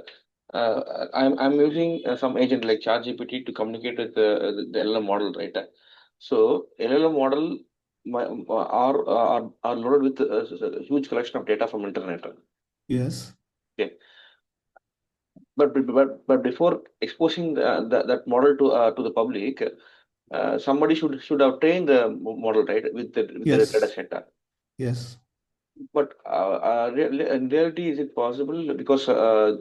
I'm using some agent like ChatGPT to communicate with the LLM model, right? So LLM model are loaded with a huge collection of data from internet. Yes. Okay, but before exposing that model to the public, somebody should have trained the model, right, with the data Yes. set. Yes. But in reality, is it possible? Because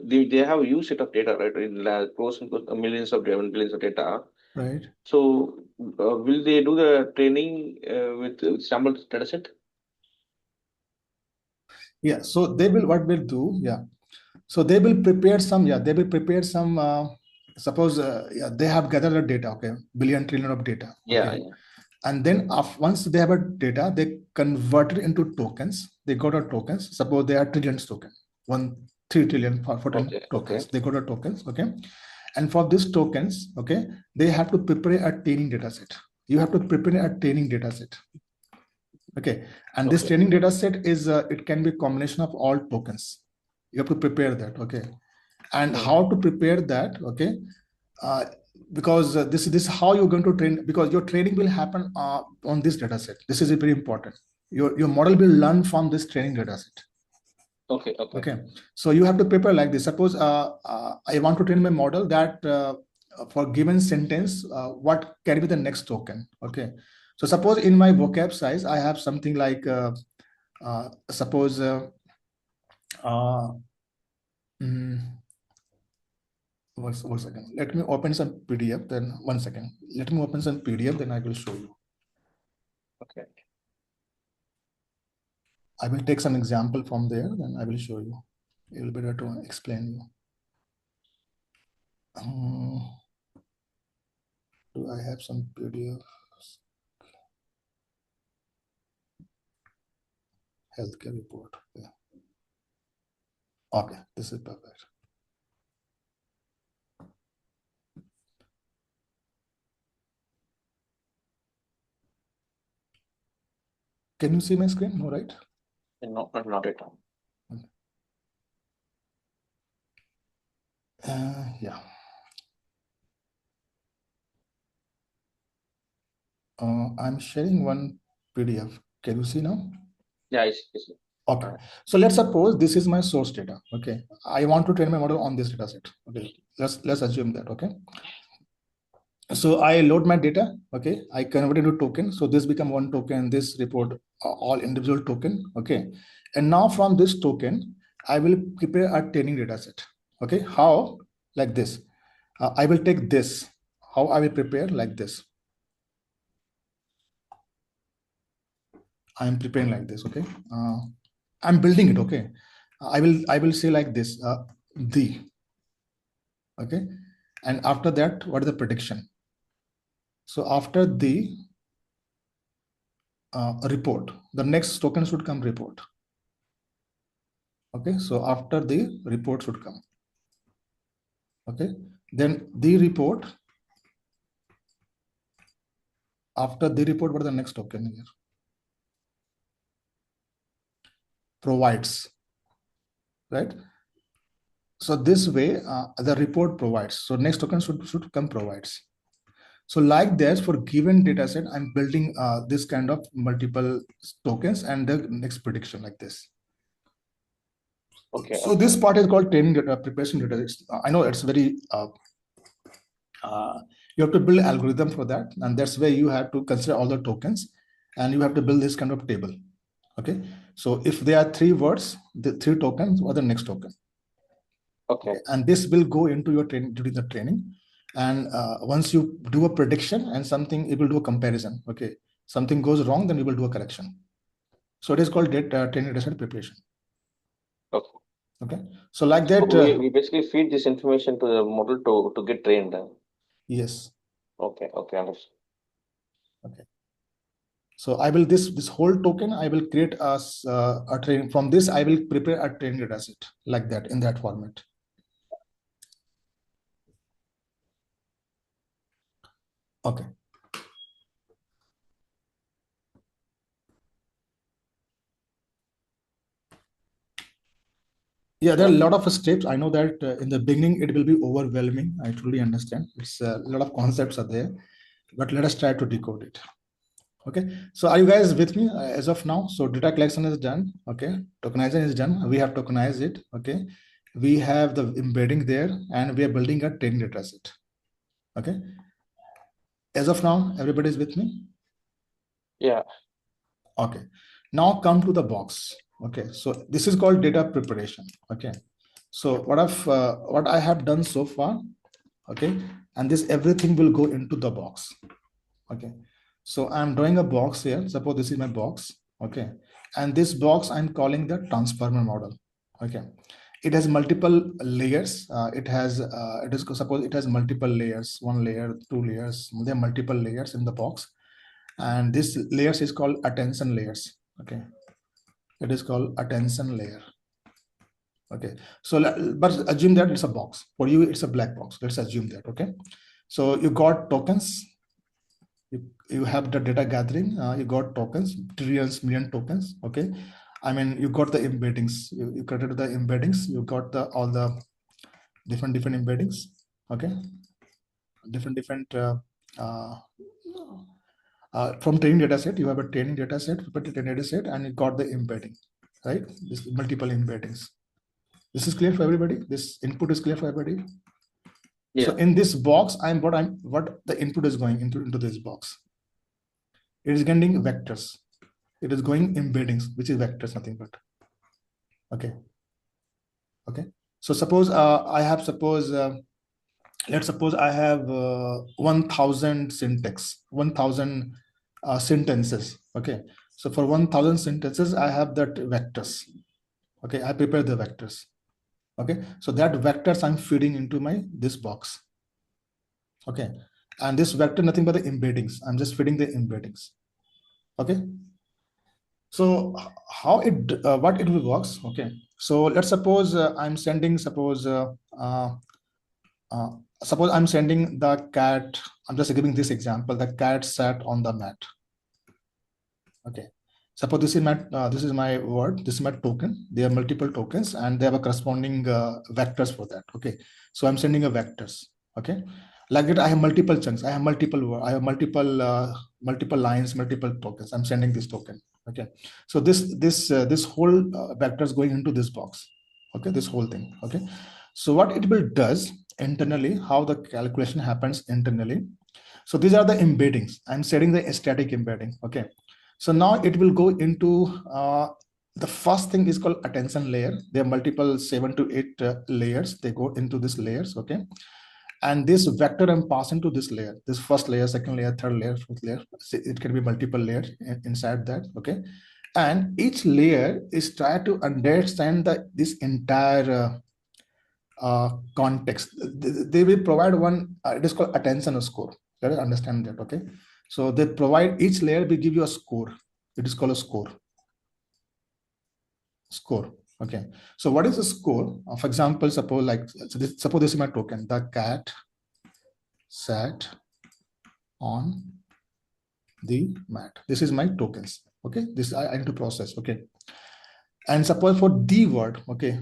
they have a huge set of data, right? In close and close, millions of data. Right. So, will they do the training with sample data set? Yeah. So they will, what will do? Yeah. So they will prepare some. Yeah. They will prepare some. Suppose yeah, they have gathered the data. Okay, billion trillion of data. Yeah, Okay. yeah. And then once they have a data, they convert it into tokens. They got a tokens. Suppose they are trillions token, 3 trillion for 10 Okay, okay. tokens. They got a tokens. Okay. And for these tokens, okay, they have to prepare a training data set. You have to prepare a training data set. Okay, and this training data set is it can be a combination of all tokens. You have to prepare that. Okay, and how to prepare that? Okay, because this is how you're going to train, because your training will happen on this data set. This is very important. Your model will learn from this training data set. Okay. So you have to prepare like this. Suppose I want to train my model that for given sentence, what can be the next token? Okay. So suppose in my vocab size, I have something like, suppose, one second. Let me open some PDF. Then 1 second. Let me open some PDF. Then I will show you. Okay. I will take some example from there. Then I will show you. It will be better to explain you. Do I have some PDF? Healthcare report. Yeah. Okay, this is perfect. Can you see my screen? No, right? No, not at all. Yeah. I'm sharing one PDF. Can you see now? Yeah, I see. Okay. So let's suppose this is my source data. Okay. I want to train my model on this data set. Okay. Let's assume that. Okay. So I load my data. Okay. I convert it into token. So this become one token, this report, all individual token. Okay. And now from this token, I will prepare a training data set. Okay. How? Like this. I will take this. How I will prepare like this. I am preparing like this. Okay. I'm building it. Okay. I will say like this, the. Okay. And after that, what is the prediction? So after the report, the next token should come report. Okay. So after the report should come. Okay. Then the report. After the report, what is the next token here? Provides. Right. So this way, the report provides. So next token should come provides. So like this, for given data set, I'm building this kind of multiple tokens and the next prediction like this. Okay. So this part is called training data, preparation data. I know it's very, you have to build algorithm for that. And that's where you have to consider all the tokens and you have to build this kind of table. Okay. So if there are 3 words, the 3 tokens or the next token. Okay. And this will go into your training during the training. And once you do a prediction and something, it will do a comparison. Okay. Something goes wrong, then you will do a correction. So it is called training data preparation. Okay. Okay. So like that. So we basically feed this information to the model to get trained. Yes. Okay. Okay. Understood. Okay. So I will this whole token, I will create as a training. From this, I will prepare a training data set like that in that format. Okay. Yeah, there are a lot of steps. I know that in the beginning, it will be overwhelming. I truly understand. It's a lot of concepts are there, but let us try to decode it. Okay. So are you guys with me as of now? So data collection is done. Okay. Tokenization is done. We have tokenized it. Okay. We have the embedding there and we are building a training data set. Okay. As of now, everybody is with me? Yeah. Okay. Now come to the box. Okay. So this is called data preparation. Okay. So what I have done so far, okay, and this everything will go into the box. Okay. So I'm drawing a box here. Suppose this is my box. Okay. And this box I'm calling the transformer model. Okay. It has multiple layers. Suppose it has multiple layers, 1 layer, 2 layers. There are multiple layers in the box. And this layers is called attention layers. Okay. It is called attention layer. Okay, so but assume that it's a box. For you, it's a black box. Let's assume that. Okay, so you got tokens. You have the data gathering. You got tokens, trillions, million tokens. Okay, I mean you got the embeddings. You created the embeddings. You got the all the different embeddings. Okay, different. From training data set, you have a training data set, training data set, and you got the embedding, right? This multiple embeddings. This is clear for everybody. This input is clear for everybody. Yeah. So in this box, what the input is going into this box. It is getting vectors. It is going embeddings, which is vectors, nothing but. Okay. Okay. So suppose let's suppose I have 1,000 syntax, 1,000 sentences. Okay. So for 1,000 sentences, I have that vectors. Okay. I prepare the vectors. Okay. So that vectors I'm feeding into this box. Okay. And this vector, nothing but the embeddings. I'm just feeding the embeddings. Okay. So how what it will works. Okay. So let's suppose I'm sending, suppose I'm sending the cat. I'm just giving this example. The cat sat on the mat. Okay. Suppose this is my word. This is my token. There are multiple tokens, and they have a corresponding vectors for that. Okay. So I'm sending a vectors. Okay. Like that, I have multiple chunks. I have multiple lines, multiple tokens. I'm sending this token. Okay. So this whole vector is going into this box. Okay. This whole thing. Okay. So what it will does internally, how the calculation happens internally. So these are the embeddings. I'm setting the static embedding. Okay. So now it will go into the first thing is called attention layer. There are multiple 7 to 8 layers. They go into this layers. Okay. And this vector I'm passing to this layer, this first layer, second layer, third layer, fourth layer. It can be multiple layers inside that. Okay. And each layer is try to understand this entire context. They will provide one, it is called attention score. Let us understand that. Okay. So they provide, each layer will give you a score. It is called a score. Score. Okay. So what is a score? For example, suppose this is my token. The cat sat on the mat. This is my tokens. Okay. This I need to process. Okay. And suppose for the word, okay,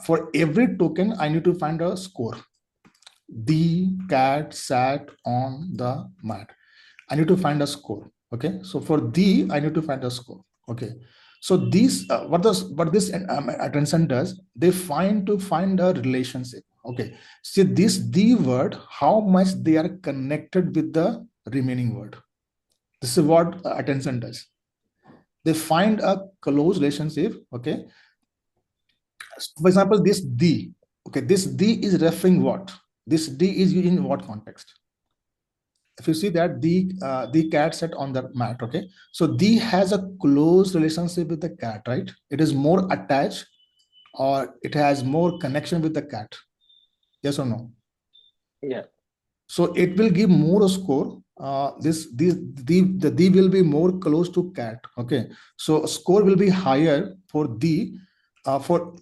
for every token I need to find a score. The cat sat on the mat. I need to find a score. Okay. So for the, I need to find a score. Okay. So these, what this attention does, they find a relationship. Okay. See the word, how much they are connected with the remaining word. This is what attention does. They find a close relationship. Okay. For example, this the, okay, this the is referring what? This the is in what context? If you see that the cat sat on the mat. Okay. So the has a close relationship with the cat, right? It is more attached, or it has more connection with the cat. Yes or no? Yeah. So it will give more score. The will be more close to cat. Okay. So score will be higher for the for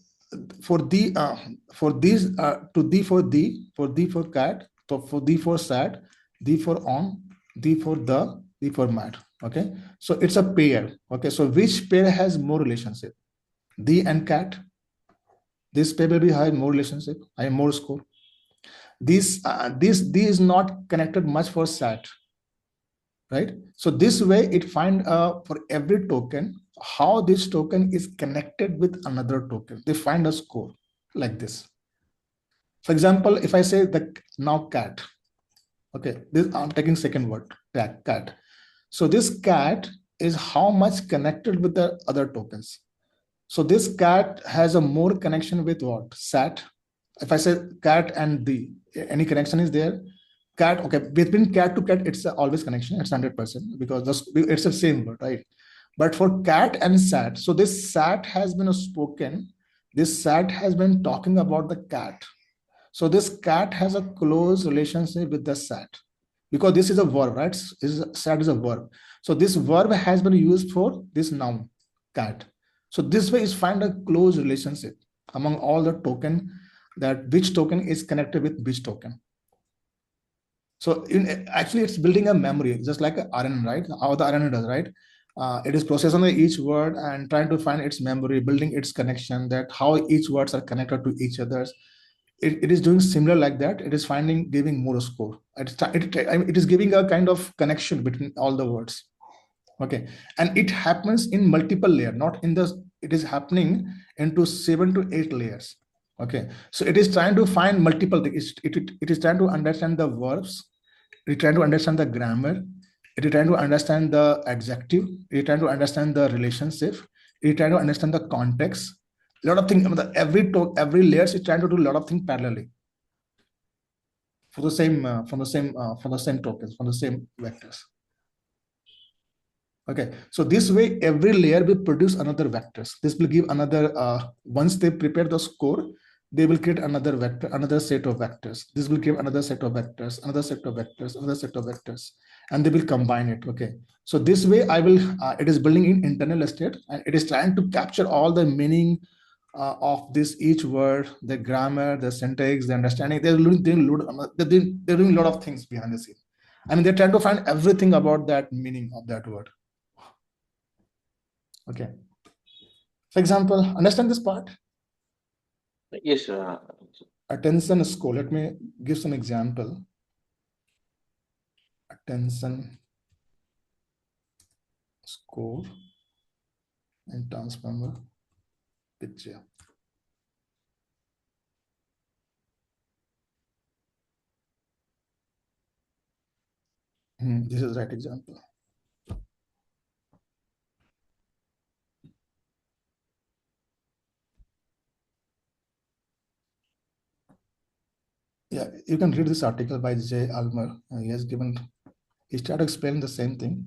these to the for cat, so for the for sat, the for on, the for mat. Okay. So it's a pair. Okay. So which pair has more relationship? The and cat. This pair will be high more relationship, high more score. This is not connected much for sat, right? So this way it find for every token how this token is connected with another token. They find a score like this. For example, if I say now cat, okay, this I'm taking second word, cat. So this cat is how much connected with the other tokens. So this cat has a more connection with what? Sat. If I say cat and the, any connection is there? Cat, okay, between cat to cat, it's always connection, it's 100%, because it's the same word, right? But for cat and sat, so this sat has been spoken, this sat has been talking about the cat. So this cat has a close relationship with the sat, because this is a verb, right? Sat is a verb. So this verb has been used for this noun, cat. So this way is find a close relationship. among all the token, that which token is connected with which token. So actually, it's building a memory, just like a RNN, right? How the RNN does, right? It is processing each word and trying to find its memory, building its connection, that how each words are connected to each others. It is doing similar like that. It is finding, giving more score. It is giving a kind of connection between all the words. Okay, and it happens in multiple layer, not in the. It is happening into 7 to 8 layers. Okay, so it is trying to find multiple things. It is trying to understand the verbs. It is trying to understand the grammar. It is trying to understand the adjective. It is trying to understand the relationship. It is trying to understand the context. A lot of things. Every layers is trying to do a lot of things parallelly for the same from the same tokens, from the same vectors. Okay, so this way every layer will produce another vectors. This will give another, once they prepare the score, they will create another vector, another set of vectors. This will give another set of vectors, another set of vectors, another set of vectors, and they will combine it. Okay, so this way it is building in internal state, and it is trying to capture all the meaning of this each word, the grammar, the syntax, the understanding. They're doing a lot of things behind the scene. I mean, they're trying to find everything about that meaning of that word. Okay. For example, understand this part? Yes. Attention score. Let me give some example. Attention score and transformer picture. This is the right example. Yeah, you can read this article by J. Almer. He started explaining the same thing.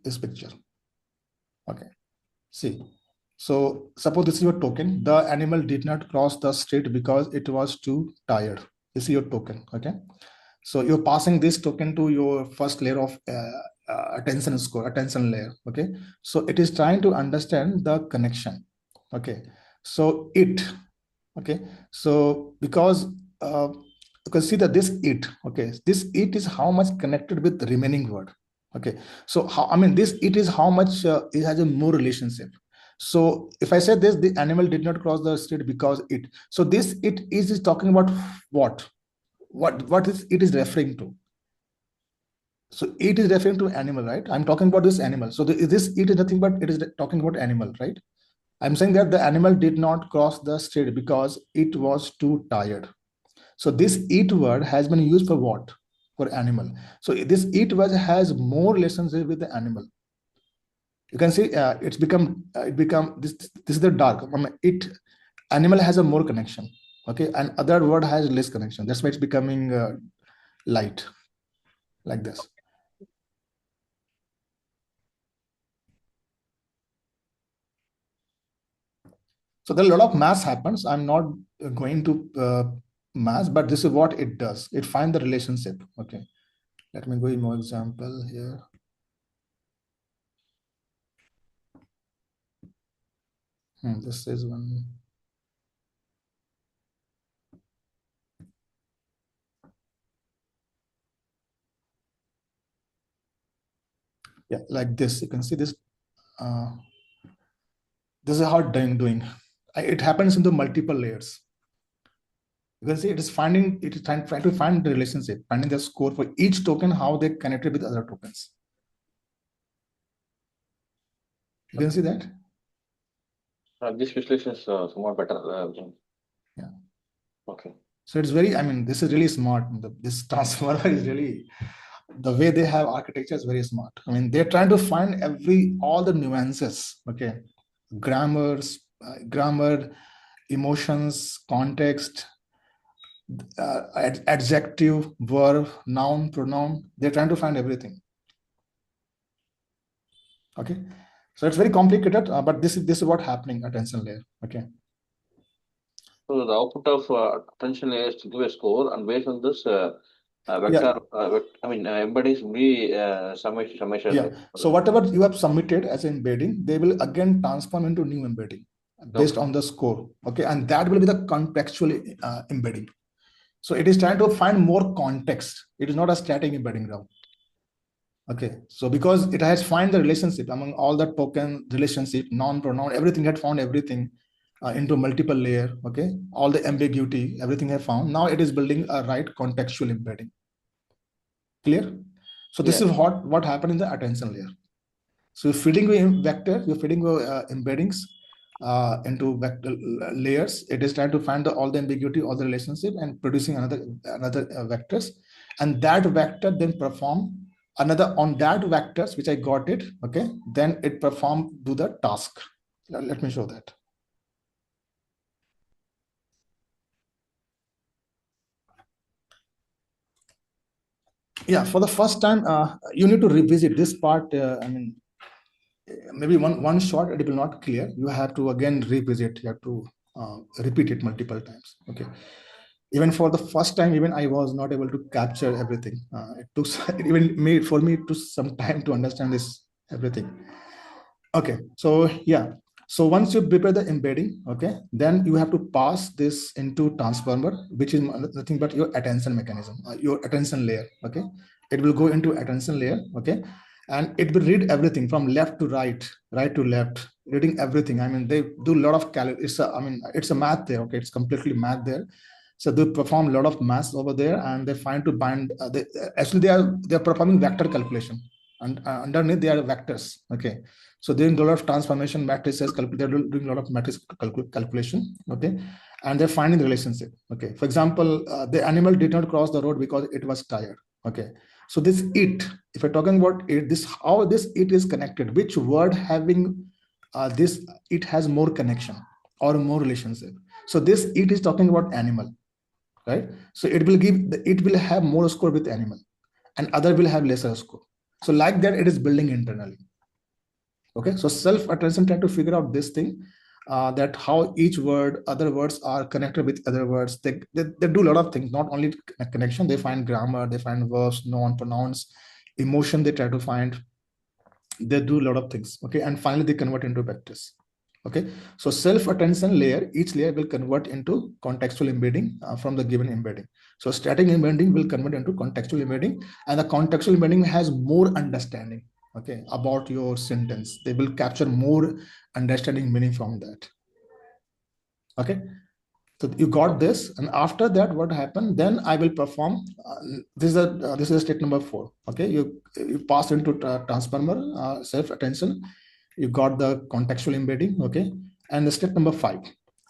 This picture. Okay, see. So suppose this is your token. The animal did not cross the street because it was too tired. This is your token. Okay. So you're passing this token to your first layer of attention layer. Okay. So it is trying to understand the connection. Okay. So okay. So because you can see that this it is how much connected with the remaining word. Okay. So this it is how much it has a more relationship. So if I say this, the animal did not cross the street because it. So this it is talking about what? What is it is referring to? So it is referring to animal, right? I'm talking about this animal. So this it is nothing but it is talking about animal, right? I'm saying that the animal did not cross the street because it was too tired. So this it word has been used for what? For animal. So this it word has more relationship with the animal. You can see it become this is the dark. It animal has a more connection. Okay, and other word has less connection. That's why it's becoming light like this. So there are a lot of math happens. I'm not going to math, but this is what it does. It finds the relationship. Okay, let me go in more example here. This is one. Yeah, like this. You can see this. This is how doing. It happens in the multiple layers. You can see it is trying to find the relationship, finding the score for each token, how they connected with other tokens. You can see that. This visualization is somewhat better. Yeah. Okay. So it's very. This is really smart. This transformer is really, the way they have architecture is very smart. They're trying to find all the nuances. Okay, grammar, emotions, context, adjective, verb, noun, pronoun. They're trying to find everything. Okay, so it's very complicated, but this is what happening at attention layer. Okay. So the output of attention layer is to give a score, and based on this vector, embodies be summation. Yeah. So whatever you have submitted as embedding, they will again transform into new embedding. based on the score. Okay, and that will be the contextual embedding. So it is trying to find more context. It is not a static embedding now. Okay, so because it has find the relationship among all the token relationship, non-pronoun, everything had found everything into multiple layer. Okay, all the ambiguity, everything have found. Now it is building a right contextual embedding. Clear? So this is what happened in the attention layer. So you're feeding your vector, you're feeding your embeddings into vector layers. It is trying to find all the ambiguity, all the relationship, and producing another vectors, and that vector then perform another on that vectors which I got it. Okay, then it perform do the task. Let me show that. Yeah, for the first time, you need to revisit this part. I mean, maybe one shot it will not clear. You have to again revisit. You have to repeat it multiple times. Okay. Even for the first time, even I was not able to capture everything. It took even me for me to some time to understand this everything. Okay, so yeah, so once you prepare the embedding, okay, then you have to pass this into transformer, which is nothing but your attention mechanism, your attention layer. Okay, it will go into attention layer. Okay, and it will read everything from left to right, right to left, reading everything. I mean, they do a lot of I mean, it's a math there. Okay, it's completely math there. So they perform a lot of math over there, and they find to bind. Actually, they are performing vector calculation, and underneath they are vectors. Okay, so they're doing a lot of transformation matrices. They're doing a lot of matrix calculation. Okay, and they're finding the relationship. Okay, for example, the animal did not cross the road because it was tired. Okay, so this it. If we're talking about it, this how this it is connected. Which word having this it has more connection or more relationship. So this it is talking about animal, right? So it will it will have more score with animal, and other will have lesser score. So like that, it is building internally. Okay, so self attention try to figure out this thing, that how each word, other words are connected with other words. They do a lot of things, not only connection. They find grammar, they find verbs, noun, pronouns, emotion. They try to find. They do a lot of things. Okay, and finally they convert into vectors. Okay, so self attention layer, each layer will convert into contextual embedding from the given embedding. So static embedding will convert into contextual embedding, and the contextual embedding has more understanding, okay, about your sentence. They will capture more understanding meaning from that. Okay, so you got this, and after that, what happened? Then I will perform. This is step number 4. Okay, you pass into transformer self attention. You got the contextual embedding. Okay, and the step number 5.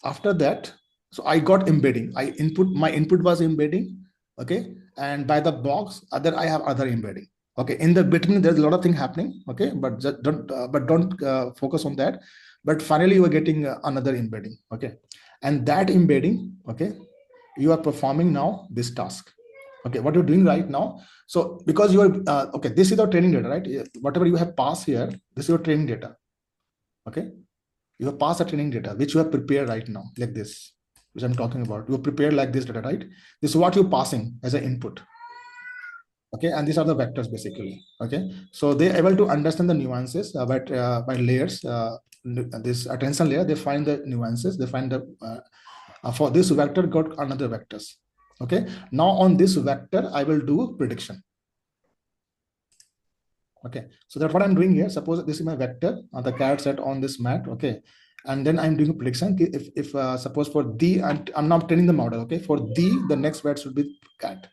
After that, so I got embedding. My input was embedding. Okay, and by the box, I have other embedding. Okay, in the between, there's a lot of things happening. Okay, but just don't focus on that. But finally, you are getting another embedding. Okay, and that embedding, okay, you are performing now this task. Okay, what you're doing right now. So because you are okay, this is your training data, right? Whatever you have passed here, this is your training data. Okay, you have passed the training data which you have prepared right now, like this, which I'm talking about. You have prepared like this data, right? This is what you're passing as an input. Okay, and these are the vectors basically. Okay, so they're able to understand the nuances by layers. This attention layer, they find the nuances. They find the for this vector got another vectors. Okay, now on this vector I will do prediction. Okay, so that's what I'm doing here. Suppose this is my vector, the cat set on this mat. Okay, and then I'm doing a prediction. If suppose for the, I'm now training the model. Okay, for the next word should be cat.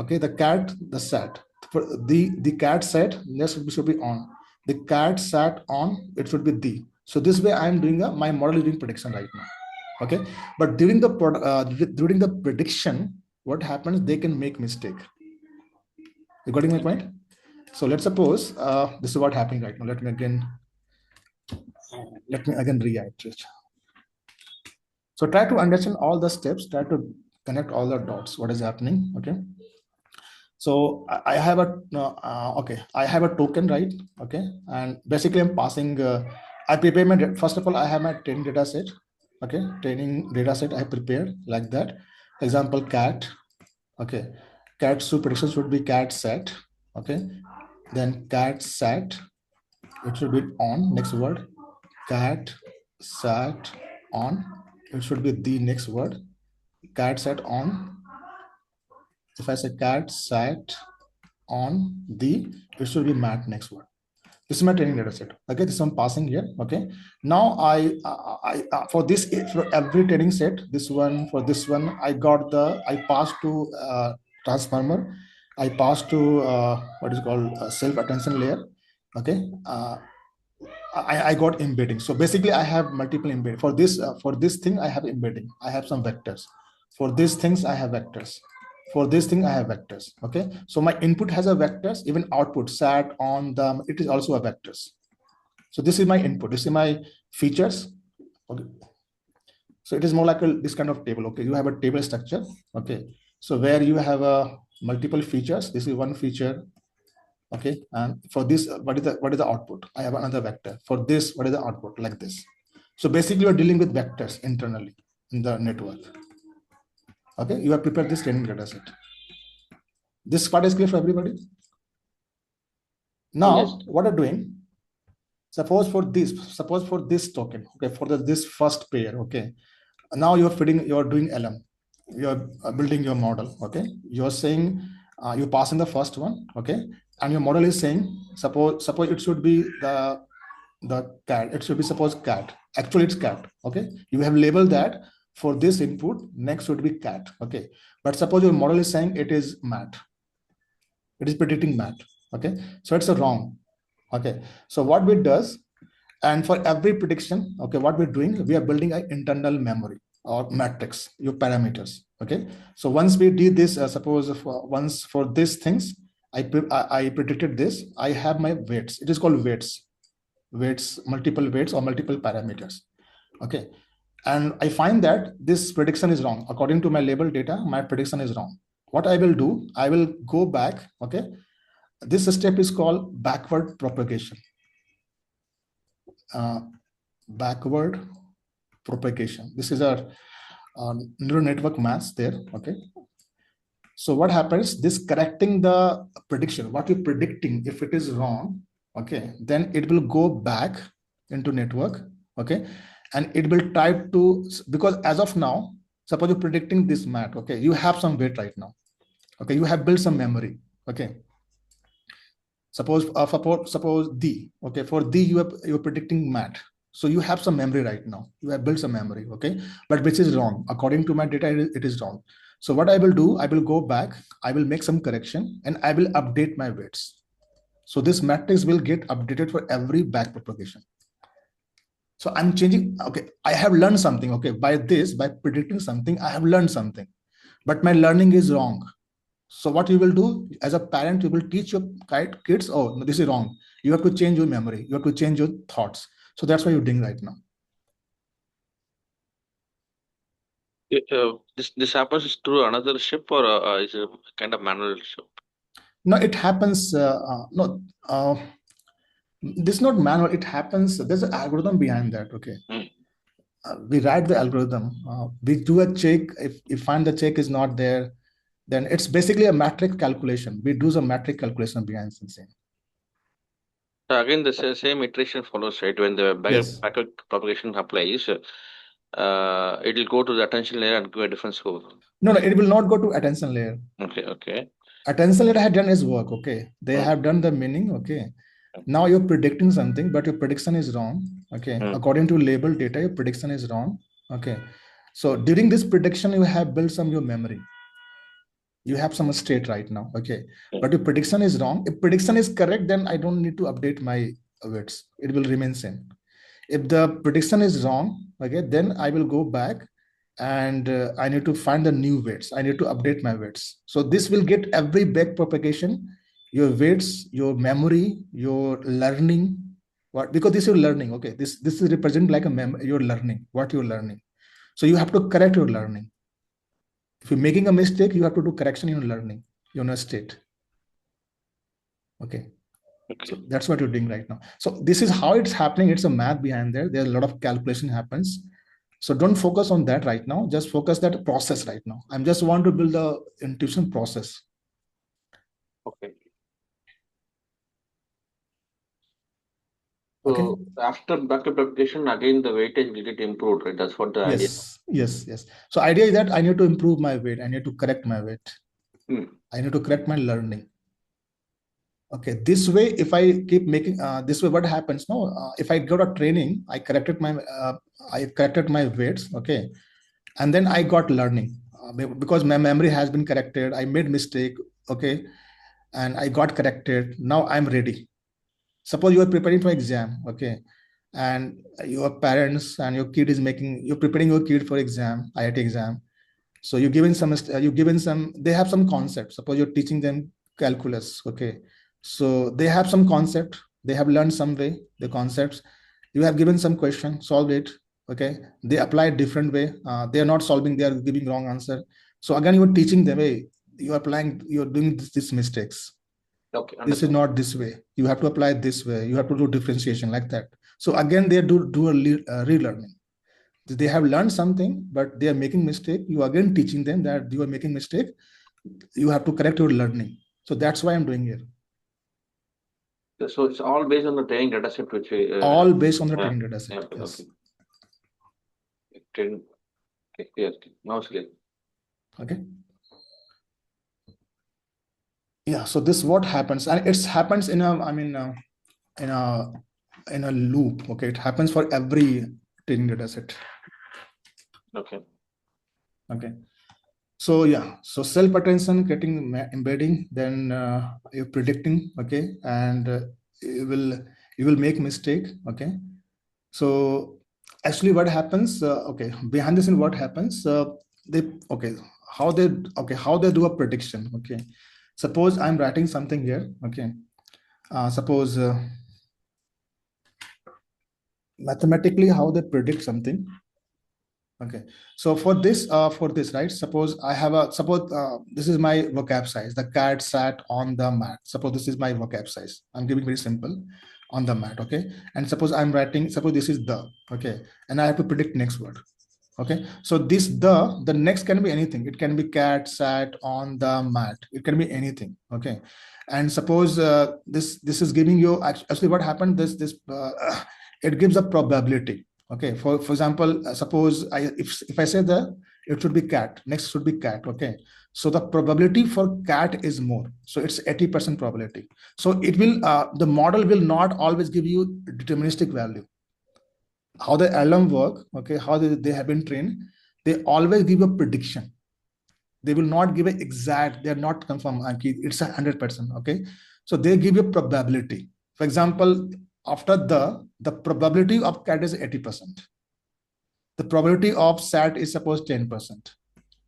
Okay, the cat, the set. For the cat set, next should be on. The cat sat on, it should be the. So this way I'm doing my model is doing prediction right now. Okay, but during the prediction, what happens? They can make mistake. You getting my point? So let's suppose this is what happening right now. Let me again reiterate. So try to understand all the steps. Try to connect all the dots. What is happening? Okay. So I have a okay. I have a token, right? Okay, and basically I'm passing. I prepare my first of all. I have my training data set. Okay, training data set I prepared like that. Example cat. Okay, cat prediction should be cat set. Okay, then cat sat. It should be on. Next word, cat sat on, it should be the next word. Cat sat on. If I say cat sat on the, it should be mat next word. This is my training data set. Okay, this one passing here. Okay, now for this, for every training set, this one, for this one, I passed to transformer. I passed to what is called self attention layer. Okay, I got embedding. So basically, I have multiple embedding for this thing. I have embedding. I have some vectors. For these things, I have vectors. For this thing, I have vectors. Okay, so my input has a vectors. Even output sat on the, it is also a vectors. So this is my input. This is my features. Okay, so it is more like this kind of table. Okay, you have a table structure. Okay, so where you have a multiple features. This is one feature. Okay, and for this, what is the output? I have another vector. For this, what is the output? Like this. So basically, you're dealing with vectors internally in the network. Okay, you have prepared this training data set. This part is clear for everybody. Now, yes. What are doing? Suppose for this token, okay, for this first pair, okay. Now you're doing LM, you're building your model, okay. You're saying you're passing the first one, okay, and your model is saying suppose it should be the cat. It should be suppose cat. Actually, it's cat, okay. You have labeled that for this input. Next should be cat, okay. But suppose your model is saying it is mat. It is predicting mat, okay. So it's a wrong. Okay, so what we does, and for every prediction, okay, what we're doing, we are building an internal memory or matrix, your parameters. Okay, so once we did this, suppose once for these things, I predicted this. I have my weights. It is called weights, multiple weights or multiple parameters. Okay, and I find that this prediction is wrong. According to my label data, my prediction is wrong. What I will do, I will go back. Okay. This step is called backward propagation. Backward propagation. This is our neural network mass there. Okay. So what happens? This correcting the prediction. What you're predicting, if it is wrong, okay, then it will go back into network. Okay, and it will try to, because as of now, suppose you're predicting this mat. Okay, you have some weight right now. Okay, you have built some memory. Okay. Suppose D, okay, for D you're predicting mat, so you have some memory right now. You have built some memory, okay, but which is wrong. According to my data, it is wrong. So what I will do, I will go back, I will make some correction, and I will update my weights. So this matrix will get updated for every back propagation. So I'm changing. Okay, I have learned something. Okay, by predicting something, I have learned something, but my learning is wrong. So what you will do as a parent, you will teach your kids, oh, no, this is wrong. You have to change your memory. You have to change your thoughts. So that's what you're doing right now. This happens through another ship, or is it a kind of manual ship? No, it happens. This is not manual. It happens. There's an algorithm behind that. Okay. We write the algorithm. We do a check. If find the check is not there, then it's basically a metric calculation. We do some metric calculation behind the scene. So again, the same iteration follows, right? When the backward propagation applies, it will go to the attention layer and give a different score. No, it will not go to attention layer. Okay. Attention layer had done his work. Okay, they have done the meaning. Okay, now you're predicting something, but your prediction is wrong. Okay, according to label data, your prediction is wrong. Okay, so during this prediction, you have built some your memory. You have some state right now. Okay, but your prediction is wrong. If prediction is correct, then I don't need to update my weights. It will remain same. If the prediction is wrong, okay, then I will go back and I need to find the new weights. I need to update my weights. So this will get every back propagation, your weights, your memory, your learning. What, because this is your learning. Okay, this is represent like your learning, what you're learning. So you have to correct your learning. If you're making a mistake, you have to do correction in your learning, your state. Okay. So that's what you're doing right now. So this is how it's happening. It's a math behind there. There's a lot of calculation happens. So don't focus on that right now. Just focus that process right now. I'm just want to build the intuition process. Okay. Okay. So after backup application, again the weightage will get improved, right? That's what the idea. Yes. So idea is that I need to improve my weight. I need to correct my weight. I need to correct my learning. Okay, this way, if I keep making this way, what happens now? If I got a training, I corrected my weights. Okay, and then I got learning because my memory has been corrected. I made mistake. Okay, and I got corrected. Now I'm ready. Suppose you are preparing for exam. Okay, and your parents and your kid is you're preparing your kid for exam, IIT exam. So they have some concept. Suppose you're teaching them calculus. Okay, so they have some concept, they have learned some way the concepts. You have given some question, solve it. Okay, they apply a different way. They are not solving, they are giving wrong answer. So again, you're teaching them, hey, you're doing these mistakes. Okay, this is not this way, you have to apply it this way, you have to do differentiation like that. So again, they do a relearning. They have learned something, but they are making mistake. You again teaching them that you are making mistake, you have to correct your learning. So that's why I'm doing here. So it's all based on the training data set, which we all based on the training data set. Yes. Okay. Clear. Now it's clear. Okay. Yeah. So this what happens, and it happens in a, I mean, in a loop. Okay, it happens for every training data set. Okay. So yeah, so self-attention, getting embedding, then you're predicting. Okay, and you will make mistake. Okay, so actually what happens, okay, behind the scene what happens, they okay how they do a prediction. Okay, suppose I'm writing something here. Okay, suppose mathematically how they predict something. Okay, so for this, right, suppose I have suppose this is my vocab size. The cat sat on the mat. Suppose this is my vocab size. I'm giving very simple, on the mat. Okay, and suppose I'm writing, suppose this is the, okay, and I have to predict next word. Okay, so this the next can be anything. It can be cat sat on the mat. It can be anything. Okay, and suppose this is giving you actually what happened. It gives a probability. Okay, for example, suppose if I say it should be cat, next should be cat. Okay, so the probability for cat is more, so it's 80% probability. So it will the model will not always give you deterministic value. How the LLM work, okay, how they have been trained, they always give a prediction. They will not give an exact, they're not confirmed, it's 100%. Okay, so they give you probability. For example, after the probability of cat is 80%. The probability of sat is suppose 10%.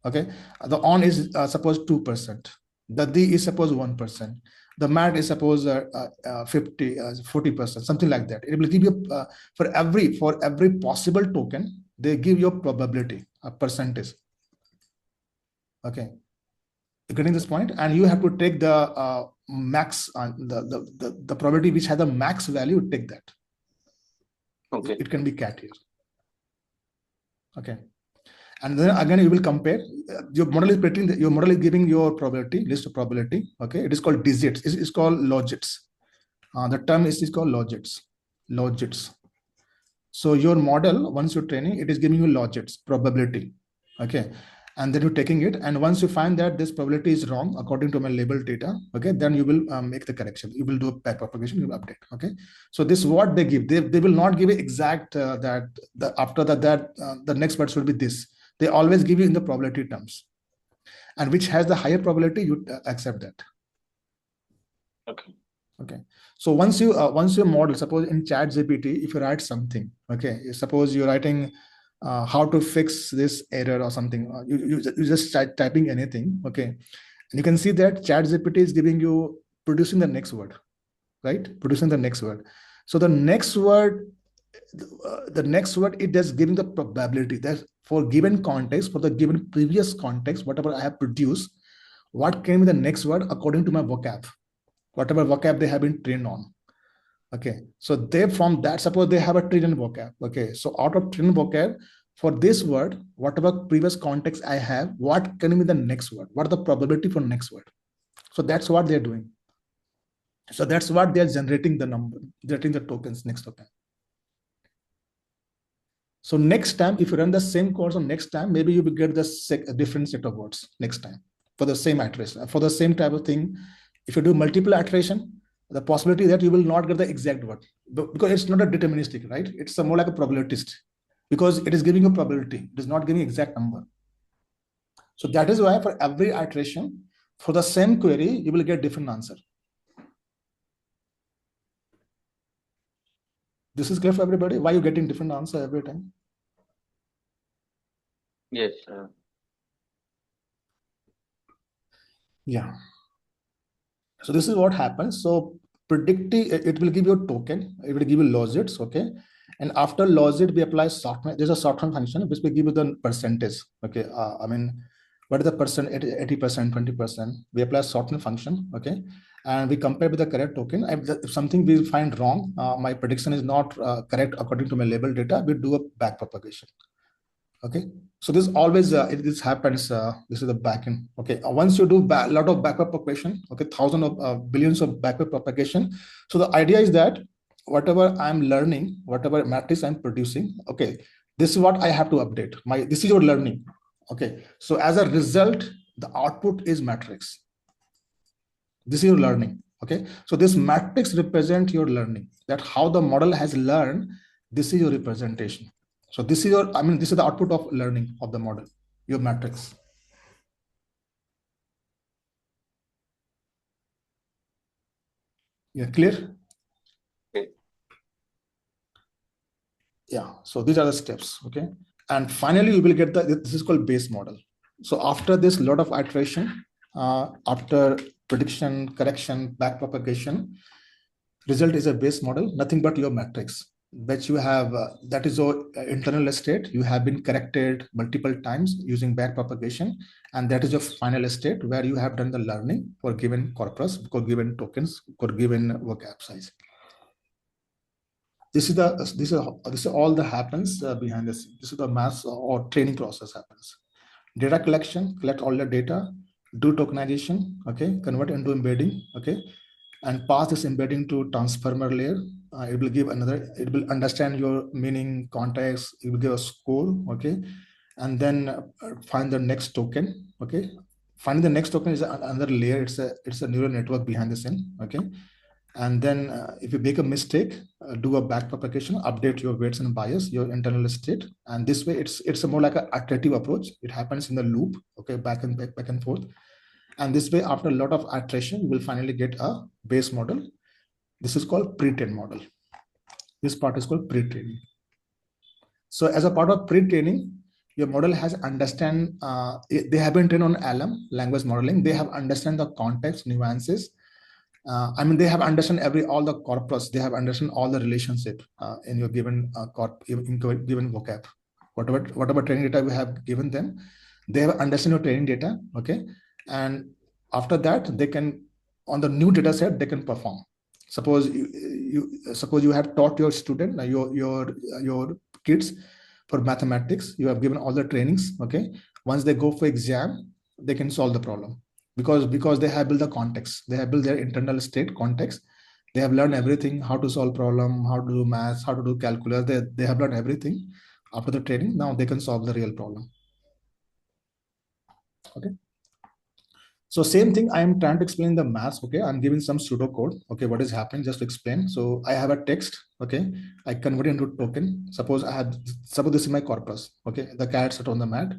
Okay, the on is suppose 2%. The D is suppose 1%. The mat is suppose 40%, something like that. It will give you for every possible token, they give you a probability, a percentage. Okay, you're getting this point, and you have to take the max, the probability which has the max value. Take that. Okay, it can be cat here. Okay, and then again you will compare. Your model is giving your probability, list of probability. Okay, it is called digits. It's called logits. The term is called logits. So your model, once you're training, it is giving you logits, probability. Okay, and then you're taking it, and once you find that this probability is wrong according to my label data, okay, then you will make the correction. You will do a back propagation, you will update. Okay, so this is what they give. They will not give you exact that after that the next word should be this. They always give you in the probability terms, and which has the higher probability, you accept that. Okay, so once your model, suppose in ChatGPT, if you write something, okay, suppose you're writing how to fix this error or something, you just start typing anything. Okay, and you can see that ChatGPT is giving you producing the next word, right? Producing the next word. So the next word, it is giving the probability that for given context, for the given previous context, whatever I have produced, what came in the next word according to my vocab, whatever vocab they have been trained on. Okay, so they, from that, suppose they have a trillion vocab. Okay, so out of trillion vocab, for this word, whatever previous context I have, what can be the next word? What are the probability for next word? So that's what they're doing. So that's what they are generating the number, generating the tokens, next token. So next time, if you run the same course on next time, maybe you will get the different set of words next time for the same iteration, for the same type of thing. If you do multiple iteration, the possibility that you will not get the exact word, because it's not a deterministic, right? It's more like a probabilitist, because it is giving a probability. It is not giving exact number. So that is why for every iteration, for the same query, you will get different answer. This is clear for everybody? Why you getting different answer every time? Yes. Yeah. So this is what happens. So predicting, it will give you a token, it will give you logits, okay? And after logit, we apply shortening. There's a shortening function which will give you the percentage, okay? I mean, what is the percent? 80%, 20%. We apply shortening function, okay? And we compare with the correct token. If something we find wrong, my prediction is not correct according to my label data, we do a back propagation. Okay, so this always this happens. This is the backend. Okay, once you do a lot of backward propagation, okay, thousands of billions of backward propagation. So the idea is that whatever I'm learning, whatever matrix I'm producing, okay, this is what I have to update. This is your learning. Okay, so as a result, the output is matrix. This is your learning. Okay, so this matrix represent your learning. That how the model has learned. This is your representation. So this is your, I mean, this is the output of learning of the model, your matrix. Yeah, clear? Okay. Yeah, so these are the steps, okay? And finally, you will get this is called base model. So after this lot of iteration, after prediction, correction, back propagation, result is a base model, nothing but your matrix, which you have, that is your internal state. You have been corrected multiple times using back propagation. And that is your final state where you have done the learning for given corpus, for given tokens, for given vocab size. This is all that happens behind the scene. This is the mass or training process happens. Data collection, collect all the data, do tokenization, okay, convert into embedding, okay, and pass this embedding to transformer layer. It will give another, it will understand your meaning, context, it will give a score, okay, and then find the next token, okay. Finding the next token is another layer. It's a neural network behind the scene, okay. And then if you make a mistake, do a back propagation, update your weights and bias, your internal state. And this way it's a more like an iterative approach. It happens in the loop, okay, back and forth. And this way, after a lot of iteration, you will finally get a base model. This is called pre-trained model. This part is called pre-training. So as a part of pre-training, your model has understand, they have been trained on LM, language modeling. They have understand the context, nuances. I mean, they have understand all the corpus. They have understand all the relationship in your given given vocab. Whatever training data we have given them, they have understand your training data. Okay, and after that, they can, on the new data set, they can perform. Suppose you have taught your student, your kids for mathematics. You have given all the trainings. Okay, once they go for exam, they can solve the problem because they have built the context. They have built their internal state context. They have learned everything: how to solve problem, how to do maths, how to do calculus. They have learned everything after the training. Now they can solve the real problem. Okay. So same thing, I am trying to explain the maths. Okay, I'm giving some pseudocode. Okay, what is happening? Just to explain. So I have a text. Okay, I convert it into token. Suppose this is my corpus. Okay, the cat sat on the mat.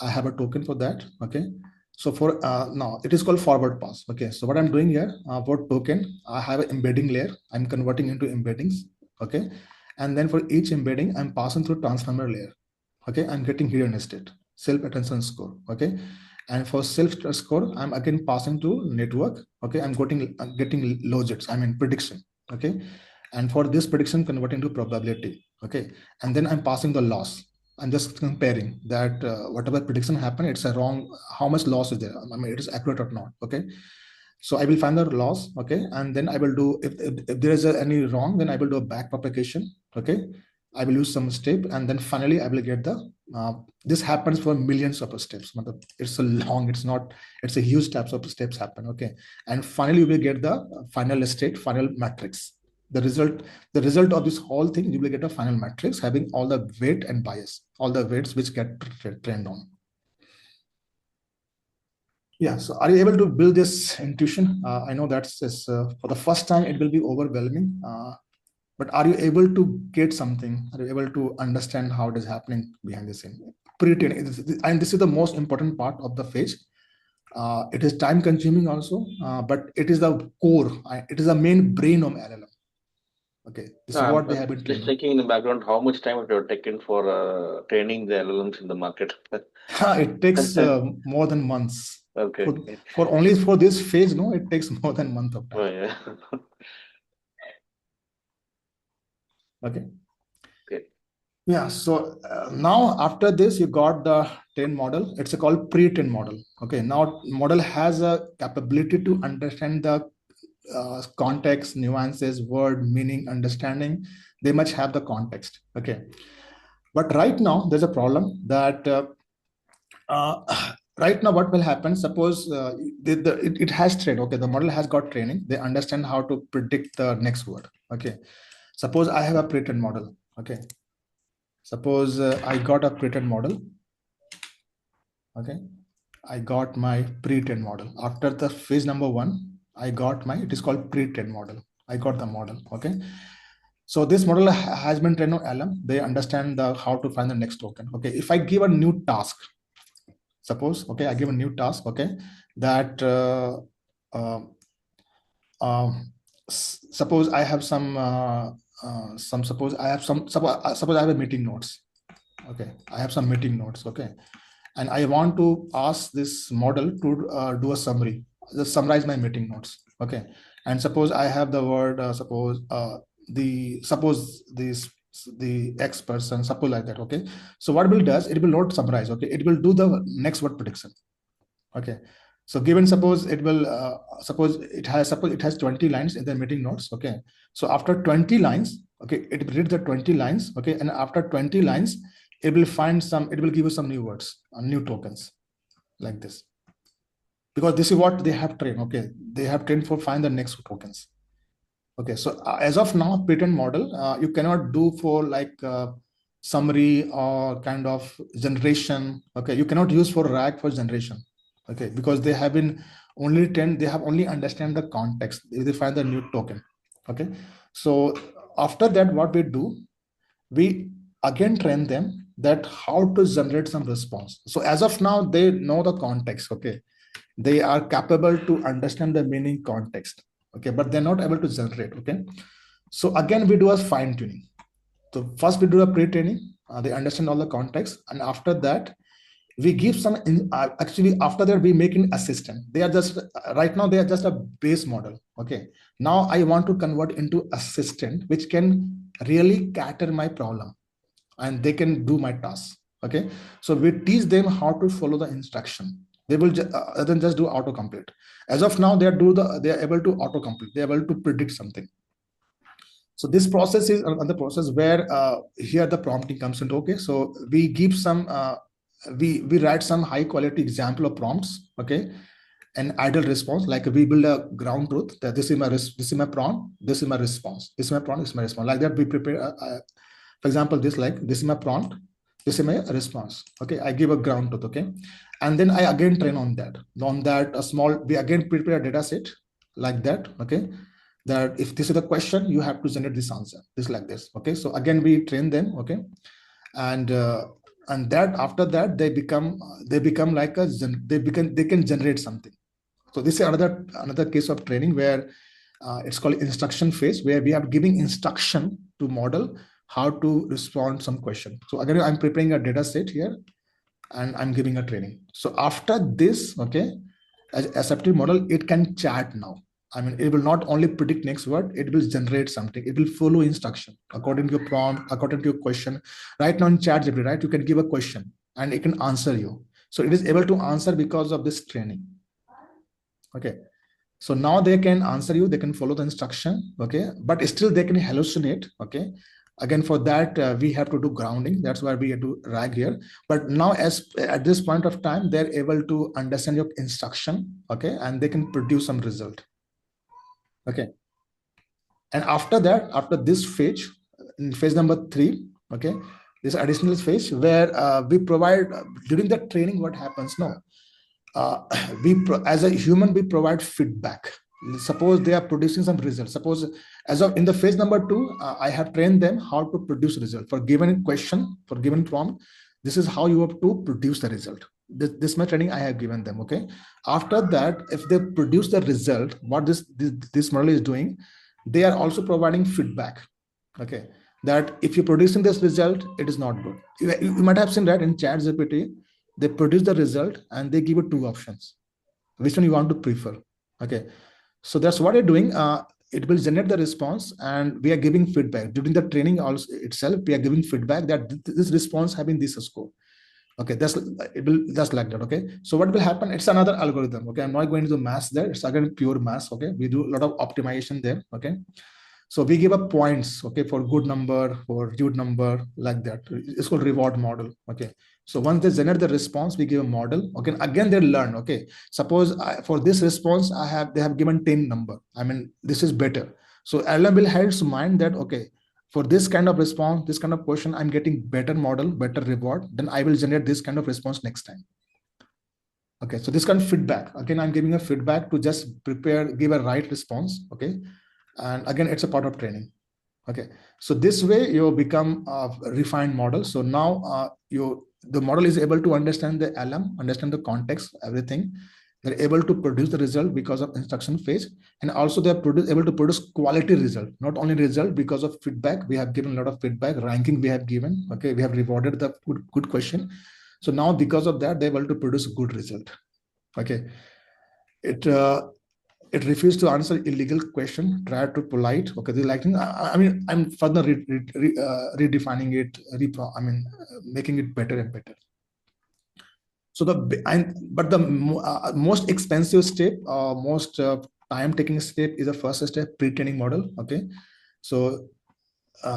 I have a token for that. Okay, so for now it is called forward pass. Okay, so what I'm doing here, for token, I have an embedding layer. I'm converting into embeddings. Okay, and then for each embedding, I'm passing through transformer layer. Okay, I'm getting hidden state, self attention score. Okay, and for self score, I'm again passing to network. Okay, I'm getting logits, I mean prediction. Okay, and for this prediction, converting to probability. Okay, and then I'm passing the loss. I'm just comparing that whatever prediction happened, it's a wrong. How much loss is there? I mean, it is accurate or not? Okay, so I will find the loss. Okay, and then I will do, if there is any wrong, then I will do a back propagation. Okay, I will use some step, and then finally I will get the, this happens for millions of steps. It's a long, it's a huge types of steps happen. Okay. And finally you will get the final state, final matrix. The result of this whole thing, you will get a final matrix having all the weight and bias, all the weights which get trained on. Yeah, so are you able to build this intuition? I know that's for the first time it will be overwhelming, but are you able to get something? Are you able to understand how it is happening behind the scene? Pre-training, and this is the most important part of the phase. It is time consuming also, but it is the core. It is the main brain of LLM. Okay, this is what they have been just training. checking in the background how much time it have taken for training the LLMs in the market. It takes more than months. Okay. For only for this phase, no, it takes more than a month of time. Oh, yeah. Okay. Okay. Yeah. So now after this, you got the train model. It's a called pre-train model. Okay. Now model has a capability to understand the context, nuances, word, meaning, understanding. They must have the context. Okay. But right now there's a problem that right now what will happen, suppose it has trained. Okay, the model has got training, they understand how to predict the next word. Okay, suppose I have a pre-trained model. Okay, suppose I got a pre-trained model. Okay, I got my pre-trained model. After the phase number 1, I got my, it is called pre-trained model. I got the model. Okay, so this model has been trained on LM. They understand how to find the next token. Okay, if I give a new task, suppose, okay, I give a new task. Okay, that suppose I have suppose I have suppose I have a meeting notes. Okay, I have some meeting notes. Okay, and I want to ask this model to do a summary, just summarize my meeting notes. Okay, and suppose I have the word suppose the X person, suppose like that. Okay, so what it will does, it will not summarize. Okay, it will do the next word prediction. Okay, so given suppose it will suppose it has 20 lines in the meeting notes. Okay, so after 20 lines, okay, it will read the 20 lines. Okay, and after 20 lines, it will find some, it will give you some new words, new tokens, like this, because this is what they have trained. Okay, they have trained for find the next tokens. Okay, so as of now, pre-trained model, you cannot do for like summary or kind of generation. Okay, you cannot use for RAG for generation. Okay, because they have been only trained, they have only understand the context, they find the new token. Okay, so after that, what we do, we again train them that how to generate some response. So as of now, they know the context. Okay, they are capable to understand the meaning context. Okay, but they're not able to generate. Okay, so again we do a fine tuning. So first we do a pre-training, they understand all the context, and after that we give some actually after that we make an assistant. They are just right now they are just a base model. Okay, now I want to convert into assistant which can really cater my problem and they can do my tasks. Okay, so we teach them how to follow the instruction. They will then just do autocomplete. As of now, they are able to autocomplete, they are able to predict something. So this process is another process where here the prompting comes into. Okay, so we give some we write some high quality example of prompts. Okay, an ideal response, like we build a ground truth that this is my prompt, this is my response, this is my prompt, this is my response. Like that we prepare for example, this is my prompt, this is my response. Okay, I give a ground truth. Okay, and then I again train on that a small, we again prepare a data set like that. Okay, that if this is the question, you have to generate this answer, this like this. Okay, so again we train them. Okay, and that after that they become like they can generate something. So this is another case of training where it's called instruction phase, where we are giving instruction to model how to respond some question. So again, I'm preparing a data set here and I'm giving a training. So after this, okay, as acceptive model, it can chat now. I mean, it will not only predict next word, it will generate something. It will follow instruction according to your prompt, according to your question. Right now in ChatGPT, right, you can give a question and it can answer you. So it is able to answer because of this training. Okay, so now they can answer you, they can follow the instruction. Okay, but still they can hallucinate. Okay, Again, for that, we have to do grounding. That's why we have to RAG here. But now, as at this point of time, they're able to understand your instruction, okay, and they can produce some result, okay. And after that, after this phase, in phase number 3, okay, this additional phase where we provide during the training, what happens now? As a human, we provide feedback. Suppose they are producing some results. Suppose as of in the phase number 2, I have trained them how to produce result for given question, for given prompt. This is how you have to produce the result. This much training I have given them, okay. After that, if they produce the result, what this model is doing, they are also providing feedback, okay, that if you're producing this result, it is not good. You might have seen that in ChatGPT, they produce the result and they give you 2 options, which one you want to prefer, okay. So that's what you're doing. It will generate the response, and we are giving feedback during the training also itself. We are giving feedback that this response having this score, okay. That's like that, okay. So what will happen, it's another algorithm, okay. I'm not going to math there, it's again pure math, okay. We do a lot of optimization there, okay. So we give up points, okay, for good number, for rude number, like that. It's called reward model, okay. So once they generate the response, we give a model, okay. Again, they learn, okay. Suppose for this response, they have given 10 number. I mean, this is better. So LLM will have its mind that, okay, for this kind of response, this kind of question, I'm getting better model, better reward, then I will generate this kind of response next time. Okay, so this kind of feedback, again, I'm giving a feedback to just give a right response, okay. And again, it's a part of training, okay. So this way you become a refined model. So now the model is able to understand the LM, understand the context, everything. They're able to produce the result because of instruction phase, and also they're able to produce quality result, not only result because of feedback. We have given a lot of feedback, ranking we have given, okay. We have rewarded the good question. So now because of that, they're able to produce a good result, okay. It refused to answer illegal question, try to polite, okay. They like, I mean, I'm further redefining it, making it better and better. So the most expensive step, most time taking step is the first step, pre-training model, okay. So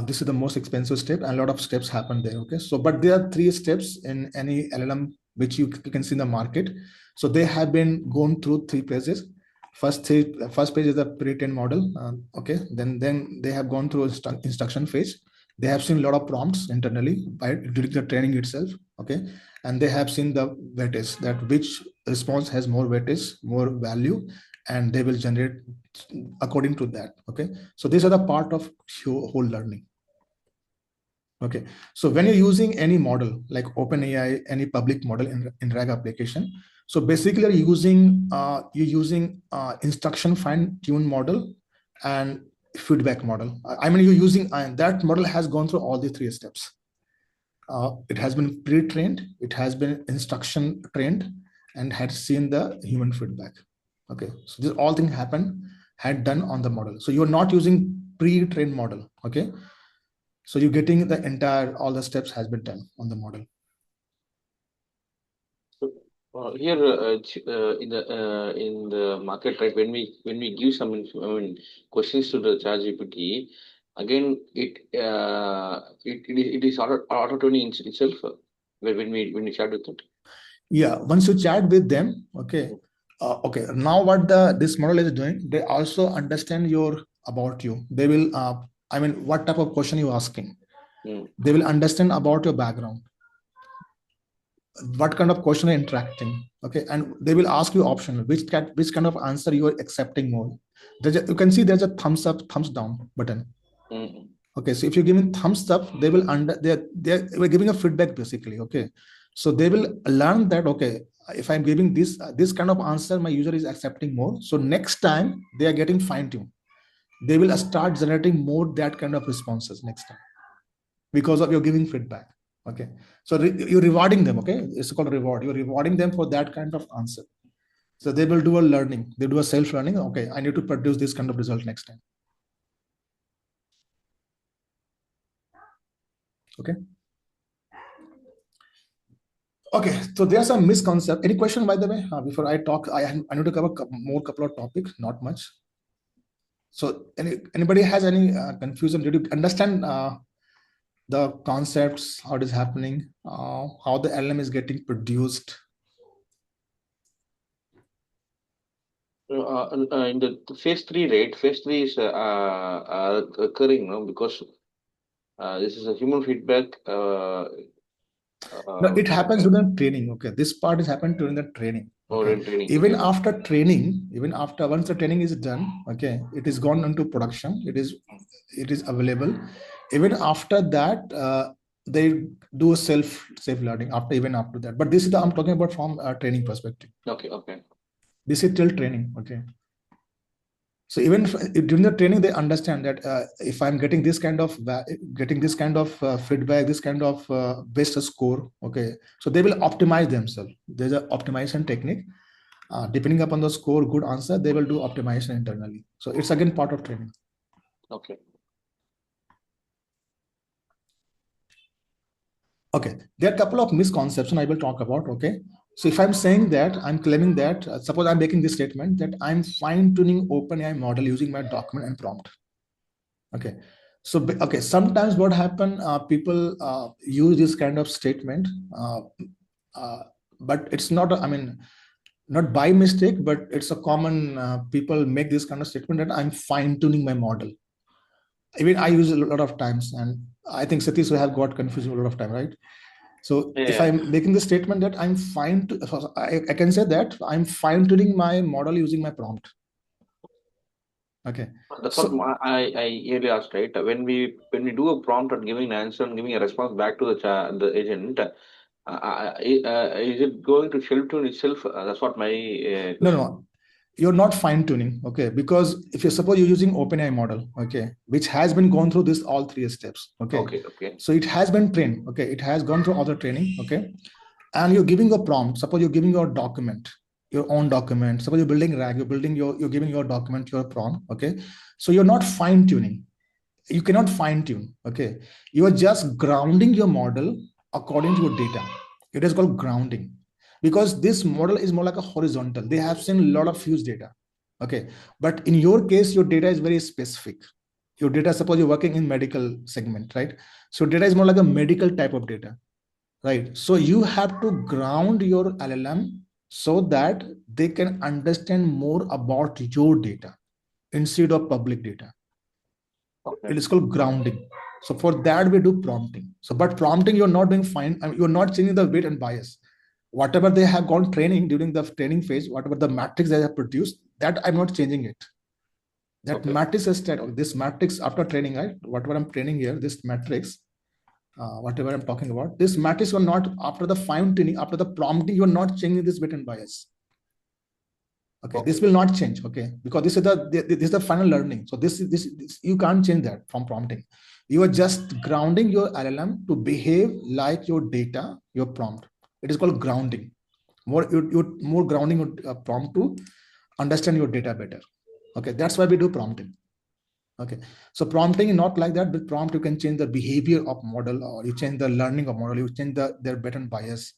this is the most expensive step, and a lot of steps happen there, okay. So but there are 3 steps in any LLM which you can see in the market. So they have been gone through 3 phases. First page is the pre-trained model, okay. Then they have gone through instruction phase. They have seen a lot of prompts internally during the training itself, okay. And they have seen the weightage, that which response has more weightage, more value, and they will generate according to that, okay. So these are the part of whole learning, okay. So when you're using any model like OpenAI, any public model in RAG application, so basically you're using instruction fine-tuned model and feedback model. I mean, you're using that model has gone through all the 3 steps. It has been pre-trained, it has been instruction trained, and had seen the human feedback, okay. So this all thing had done on the model. So you're not using pre-trained model, okay. So you're getting the entire, all the steps has been done on the model. Here in the market, right? When we give some questions to the ChatGPT, again it is auto tuning itself when we chat with it. Yeah, once you chat with them, okay. Okay, now what this model is doing, they also understand about you. They will what type of question you're asking. They will understand about your background, what kind of question you're interacting, okay. And they will ask you optional, which kind of answer you are accepting more. You can see there's a thumbs up, thumbs down button. Okay, so if you're giving thumbs up, they will we're giving a feedback basically, okay. So they will learn that, okay, if I'm giving this kind of answer, my user is accepting more. So next time they are getting fine-tuned, they will start generating more that kind of responses next time, because of your giving feedback, okay. So you're rewarding them, okay. It's called reward. You're rewarding them for that kind of answer. So they will do a learning, they do a self-learning, okay, I need to produce this kind of result next time, okay. Okay, so there's some misconception. Any question, by the way, before I talk? I need to cover couple of topics, not much. So anybody has any confusion? Did you understand the concepts, how it is happening, how the LLM is getting produced. In the phase 3, right? Phase 3 is occurring, no? Because this is a human feedback. No, it happens during training. Okay, this part is happened during the training. Okay, in training. even Okay. after training, even after once the training is done, okay, it is gone into production. It is available. Even after that, they do self learning after even after that. But this is I'm talking about from a training perspective. Okay. Okay. This is till training. Okay. So even during the training, they understand that if I'm getting this kind of feedback, this kind of best score, okay, so they will optimize themselves. There's an optimization technique. Depending upon the score, good answer, they will do optimization internally. So it's again part of training. Okay. Okay, there are a couple of misconceptions I will talk about. Okay, so if I'm saying that, I'm claiming that, suppose I'm making this statement that I'm fine tuning OpenAI model using my document and prompt. Okay, so okay, sometimes what happen, people use this kind of statement, but it's not. I mean, not by mistake, but it's a common. People make this kind of statement that I'm fine tuning my model. Even I use it a lot of times, and I think Satish will have got confused a lot of time, right? So if I'm making the statement that I'm fine to, I can say that I'm fine tuning my model using my prompt. Okay. That's So what I earlier asked, right? When we do a prompt and giving an answer and giving a response back to the agent, is it going to self tune itself? That's what my no, question. no, you're not fine tuning. Okay. Because if you suppose you're using OpenAI model, okay, which has been gone through this all three steps. Okay. Okay. Okay. So it has been trained. Okay. It has gone through all the training. Okay. And you're giving a prompt. Suppose you're giving your document, your own document. Suppose you're building RAG, you're giving your document, your prompt. Okay. So you're not fine tuning. You cannot fine tune. Okay. You are just grounding your model according to your data. It is called grounding because this model is more like a horizontal. They have seen a lot of huge data. Okay. But in your case, your data is very specific. Your data, suppose you're working in medical segment, right? So data is more like a medical type of data, right? So you have to ground your LLM so that they can understand more about your data instead of public data. Okay. It is called grounding. So for that we do prompting. So but prompting, you're not doing fine. I mean, you're not changing the weight and bias. Whatever they have gone training during the training phase, whatever the matrix they have produced, that I'm not changing it. That Okay. matrix is static. This matrix after training, right? Whatever I'm training here, this matrix, whatever I'm talking about, this matrix will not, after the fine tuning, after the prompting, you're not changing this weight and bias. Okay, this will not change. Okay, because this is the final learning. So this you can't change that from prompting. You are just grounding your LLM to behave like your data, your prompt. It is called grounding. You more grounding your prompt to understand your data better. Okay, that's why we do prompting. Okay, so prompting is not like that. With prompt, you can change the behavior of model, or you change the learning of model. You change their weight and bias.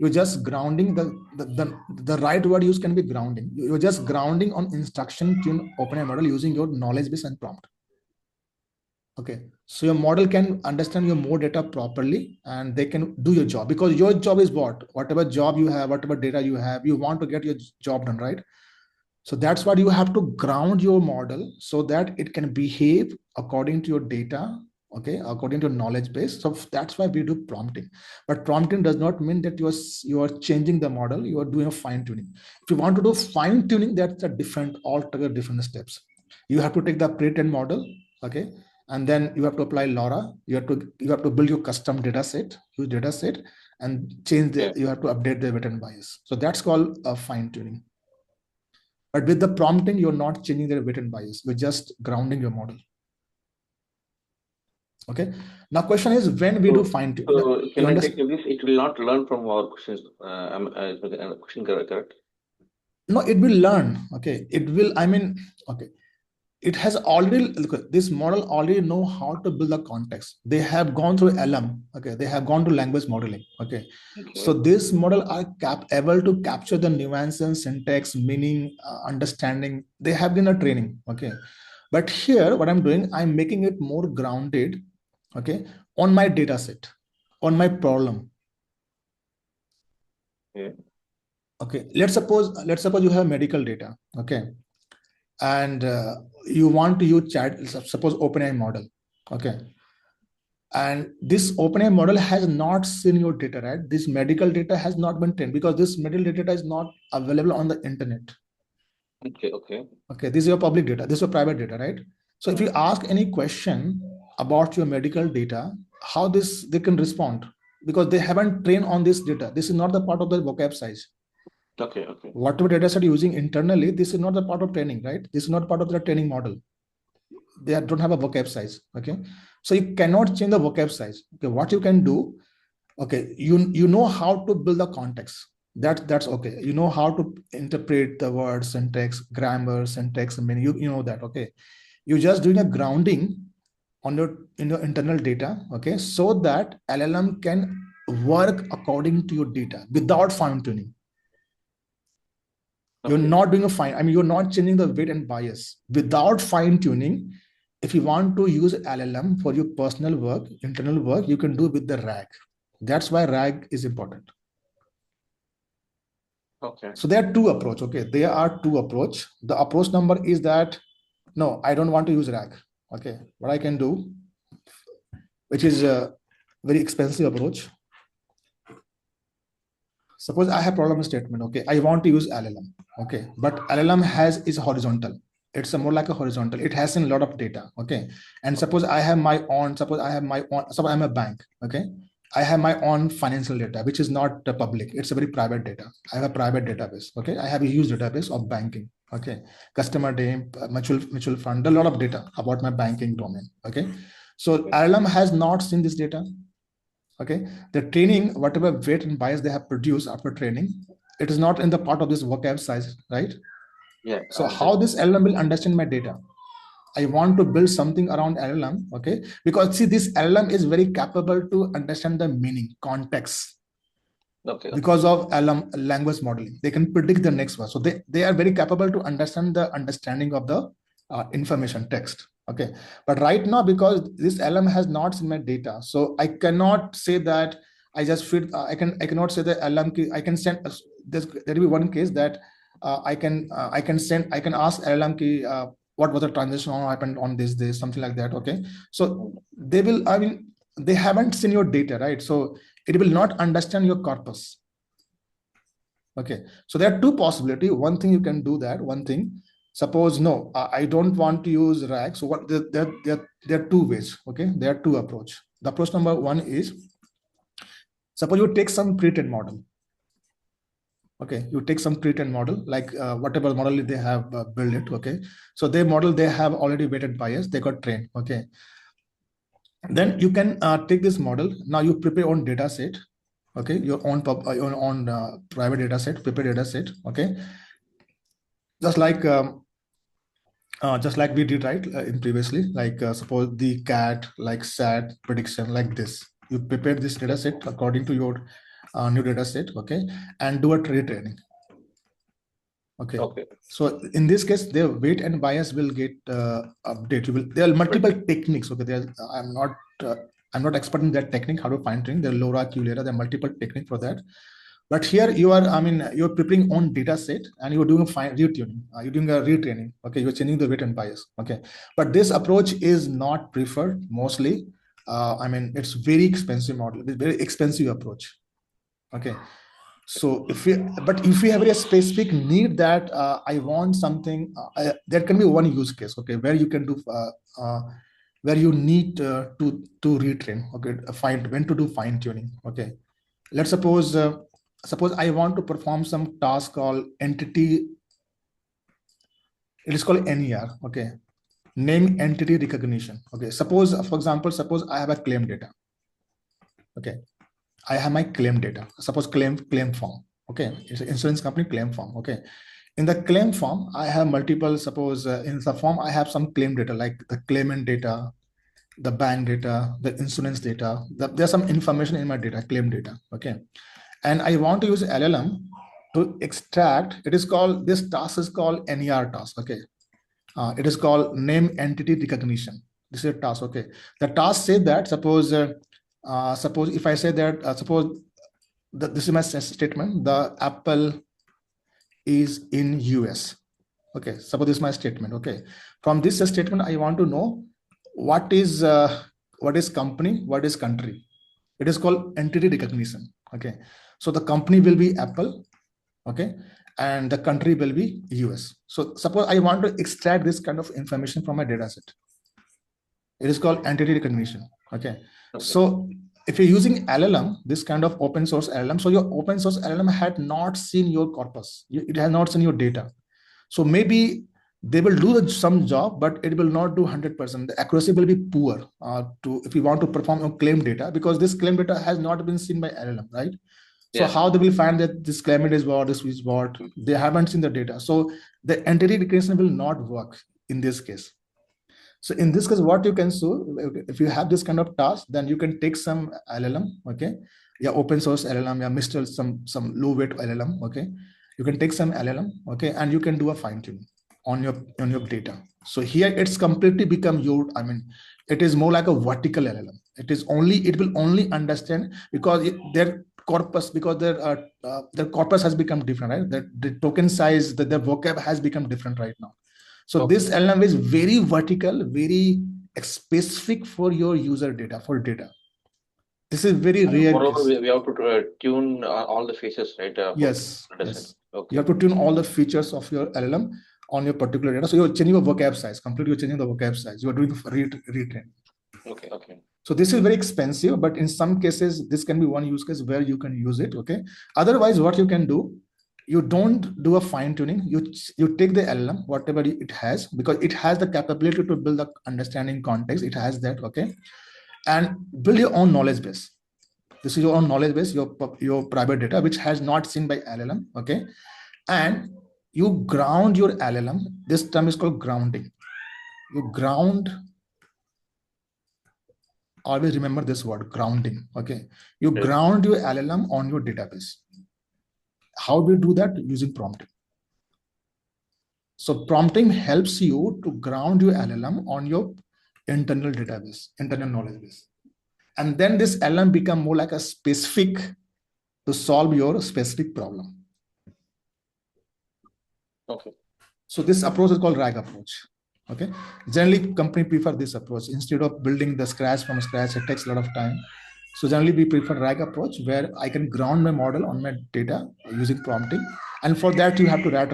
You're just grounding the right word use can be grounding. You're just grounding on instruction tune OpenAI model using your knowledge base and prompt. Okay, so your model can understand your more data properly and they can do your job, because your job is whatever job you have, whatever data you have, you want to get your job done, right? So that's what you have to ground your model so that it can behave according to your data, okay, according to your knowledge base. So that's why we do prompting. But prompting does not mean that you are changing the model. You are doing a fine tuning. If you want to do fine tuning, that's a different, altogether different steps. You have to take the pre-trained model, okay, and then you have to apply LoRa. You have to build your custom data set, huge data set, and change the. You have to update the weight and bias. So that's called a fine tuning. But with the prompting, you're not changing the weight and bias. You're just grounding your model. Okay. Now, question is when we do fine tune. So You can I take understand? this? It will not learn from our questions. Question correct? No, it will learn. Okay. It will. I mean, okay. It has already, look, this model already know how to build the context. They have gone through LM. Okay. They have gone to language modeling. Okay. So this model are able to capture the nuances, syntax, meaning, understanding. They have been a training. Okay. But here, what I'm doing, I'm making it more grounded, okay, on my data set, on my problem. Okay, let's suppose you have medical data, okay, and you want to use suppose OpenAI model, okay, and this OpenAI model has not seen your data, right? This medical data has not been trained because this medical data is not available on the internet. Okay, this is your public data, this is your private data, right? So if you ask any question about your medical data, how they can respond, because they haven't trained on this data. This is not the part of the vocab size. Okay. Whatever data set you're using internally, this is not the part of training, right? This is not part of the training model. They don't have a vocab size. Okay, so you cannot change the vocab size. Okay, what you can do, okay, you know how to build the context. That's okay. You know how to interpret the word, syntax, grammar, syntax, meaning. You know that. Okay, you're just doing a grounding on your internal data. Okay, so that LLM can work according to your data without fine tuning. You're not doing a fine. I mean, you're not changing the weight and bias without fine tuning. If you want to use LLM for your personal work, internal work, you can do with the RAG. That's why RAG is important. Okay. So there are two approach. Okay, there are two approach. The approach number is that no, I don't want to use RAG. Okay, what I can do, which is a very expensive approach. Suppose I have problem statement. Okay, I want to use LLM. Okay, but LLM is horizontal. It's more like a horizontal. It has a lot of data. Okay, and suppose I have my own. Suppose I'm a bank. Okay, I have my own financial data, which is not public. It's a very private data. I have a private database. Okay, I have a huge database of banking. Okay, customer name, mutual fund, a lot of data about my banking domain. Okay, so LLM has not seen this data. Okay, the training, whatever weight and bias they have produced after training, it is not in the part of this vocab size, right? Yeah. So how this LLM will understand my data? I want to build something around LLM, okay? Because see, this LLM is very capable to understand the meaning, context. Okay. Because of LLM language modeling, they can predict the next one. So they are very capable to understand the understanding of the information text. Okay, but right now, because this LM has not seen my data, so I cannot say that I just feed. I cannot say that LM. I can send. There will be one case that I can ask LM ki, what was the transaction happened on this day, something like that. Okay, so they will. I mean, they haven't seen your data, right? So it will not understand your corpus. Okay, so there are two possibilities. One thing you can do that. One thing. Suppose no, I don't want to use RAG. So what there are two ways. Okay, there are two approach. The approach number one is, suppose you take some pre-trained model. Okay, you take some pre-trained model, like whatever model they have built it. Okay, so their model, they have already weighted bias, they got trained. Okay, then you can take this model. Now you prepare on data set. Okay, your own private data set, prepare data set. Okay, just like we did, right, in previously, like suppose the cat, like SAT prediction, like this. You prepare this data set according to your new data set, okay, and do a retraining. Okay. So in this case, the weight and bias will get update. There are multiple techniques. Okay, I'm not expert in that technique, how to fine tune. There are LoRa, QLoRa, there are multiple techniques for that. But here you are, you're preparing on data set and you're doing a fine retuning. You're doing a retraining. Okay, you're changing the weight and bias. Okay, but this approach is not preferred mostly. It's very expensive model. It's very expensive approach. Okay, so if we have a specific need that I want something, there can be one use case. Okay, where you can do where you need to retrain. Okay, find when to do fine tuning. Okay, let's suppose I want to perform some task called entity. It is called NER. Okay, name entity recognition. Okay, suppose, for example, I have a claim data. Okay, I have my claim data. Suppose claim form. Okay, it's an insurance company claim form. Okay, in the claim form, I have multiple. Suppose in the form I have some claim data, like the claimant data, the bank data, the insurance data. There's some information in my data, claim data. Okay, and I want to use LLM to extract. This task is called NER task. Okay, it is called name entity recognition. This is a task. Okay, the task says that suppose if I say that suppose this is my statement, the apple is in US. Okay, suppose this is my statement. Okay, from this statement I want to know what is company, what is country. It is called entity recognition. Okay, so the company will be Apple. Okay, and the country will be US. So suppose I want to extract this kind of information from my data set. It is called entity recognition. Okay, so if you're using LLM, this kind of open source LLM, so your open source LLM had not seen your corpus, it has not seen your data. So maybe they will do some job, but it will not do 100%. The accuracy will be poor if you want to perform a claim data, because this claim data has not been seen by LLM, right? So how they will find that this claimant is what, this is what? They haven't seen the data. So the entity recognition will not work in this case. So in this case, what you can do, if you have this kind of task, then you can take some LLM, okay? Yeah, open source LLM, yeah, Mr. some low weight LLM, okay? You can take some LLM, okay, and you can do a fine tuning on your data. So here it's completely become your, I mean, it is more like a vertical LLM. It will only understand because their corpus, because their corpus has become different, right? The token size, their vocab has become different right now. So this LLM is very vertical, very specific for your user data, for data. This is very rare. Moreover, we have to tune all the features, right? Yes. Okay. You have to tune all the features of your LLM on your particular data. So you're changing your vocab size, completely you're changing the vocab size. You are doing retrain. Okay. So this is very expensive, but in some cases, this can be one use case where you can use it. Okay. Otherwise, what you can do, you don't do a fine tuning. You take the LLM, whatever it has, because it has the capability to build the understanding context. It has that. Okay. And build your own knowledge base. This is your own knowledge base, your private data, which has not seen by LLM. Okay. And you ground your LLM. This term is called grounding. You ground. Always remember this word, grounding. Okay. You ground your LLM on your database. How do you do that? Using prompting. So prompting helps you to ground your LLM on your internal database, internal knowledge base. And then this LLM become more like a specific to solve your specific problem. Okay. So this approach is called RAG approach. Okay. Generally, company prefer this approach instead of building the scratch from scratch. It takes a lot of time. So generally, we prefer RAG approach where I can ground my model on my data using prompting. And for that, you have to write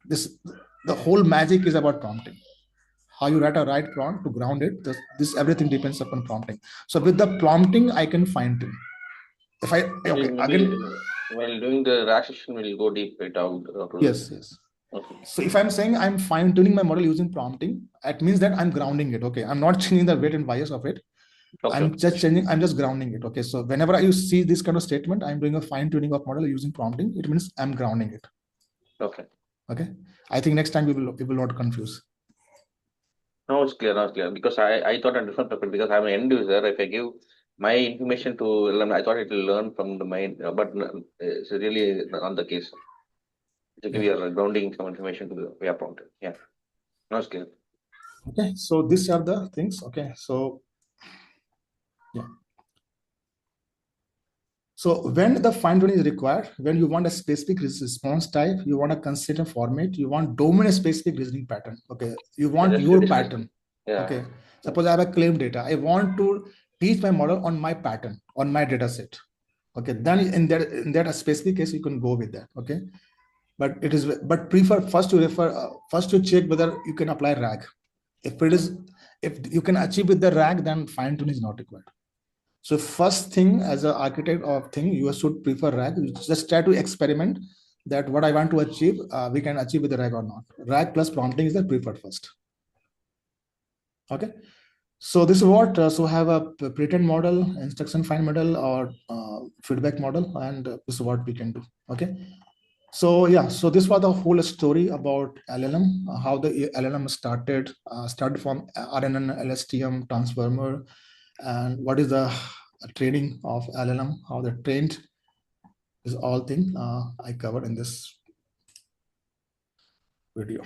this. The whole magic is about prompting. How you write a right prompt to ground it. This everything depends upon prompting. So with the prompting, I can fine tune. If I again while doing the RAG session, we'll go deep right out. Yes. Okay. So if I'm saying I'm fine tuning my model using prompting, it means that I'm grounding it. Okay. I'm not changing the weight and bias of it. Okay. I'm just grounding it. Okay. So whenever you see this kind of statement, I'm doing a fine tuning of model using prompting. It means I'm grounding it. Okay. Okay. I think next time we will not confuse. No, it's clear, because I thought a different topic because I'm an end user. If I give my information to learn, I thought it will learn from the mind, but it's really not the case. To give you grounding some information to the prompted. Yeah. No, it's clear. Okay. So these are the things. Okay. So yeah. So when the fine tuning is required, when you want a specific response type, you want a consistent format, you want domain specific reasoning pattern. Okay. You want your pattern. Yeah. Okay. Suppose I have a claim data. I want to teach my model on my pattern, on my data set. Okay. Then in that a specific case, you can go with that. Okay. But prefer first to check whether you can apply RAG. If you can achieve with the RAG, then fine tuning is not required. So first thing, as an architect of thing, you should prefer RAG. You just try to experiment that what I want to achieve, we can achieve with the RAG or not. RAG plus prompting is the preferred first. Okay. So this is what, so have a pre-trained model, instruction fine model, or feedback model, and this is what we can do. Okay. So yeah, so this was the whole story about LLM, how the LLM started from RNN, LSTM, transformer, and what is the training of LLM, how they're trained. Is all thing I covered in this video.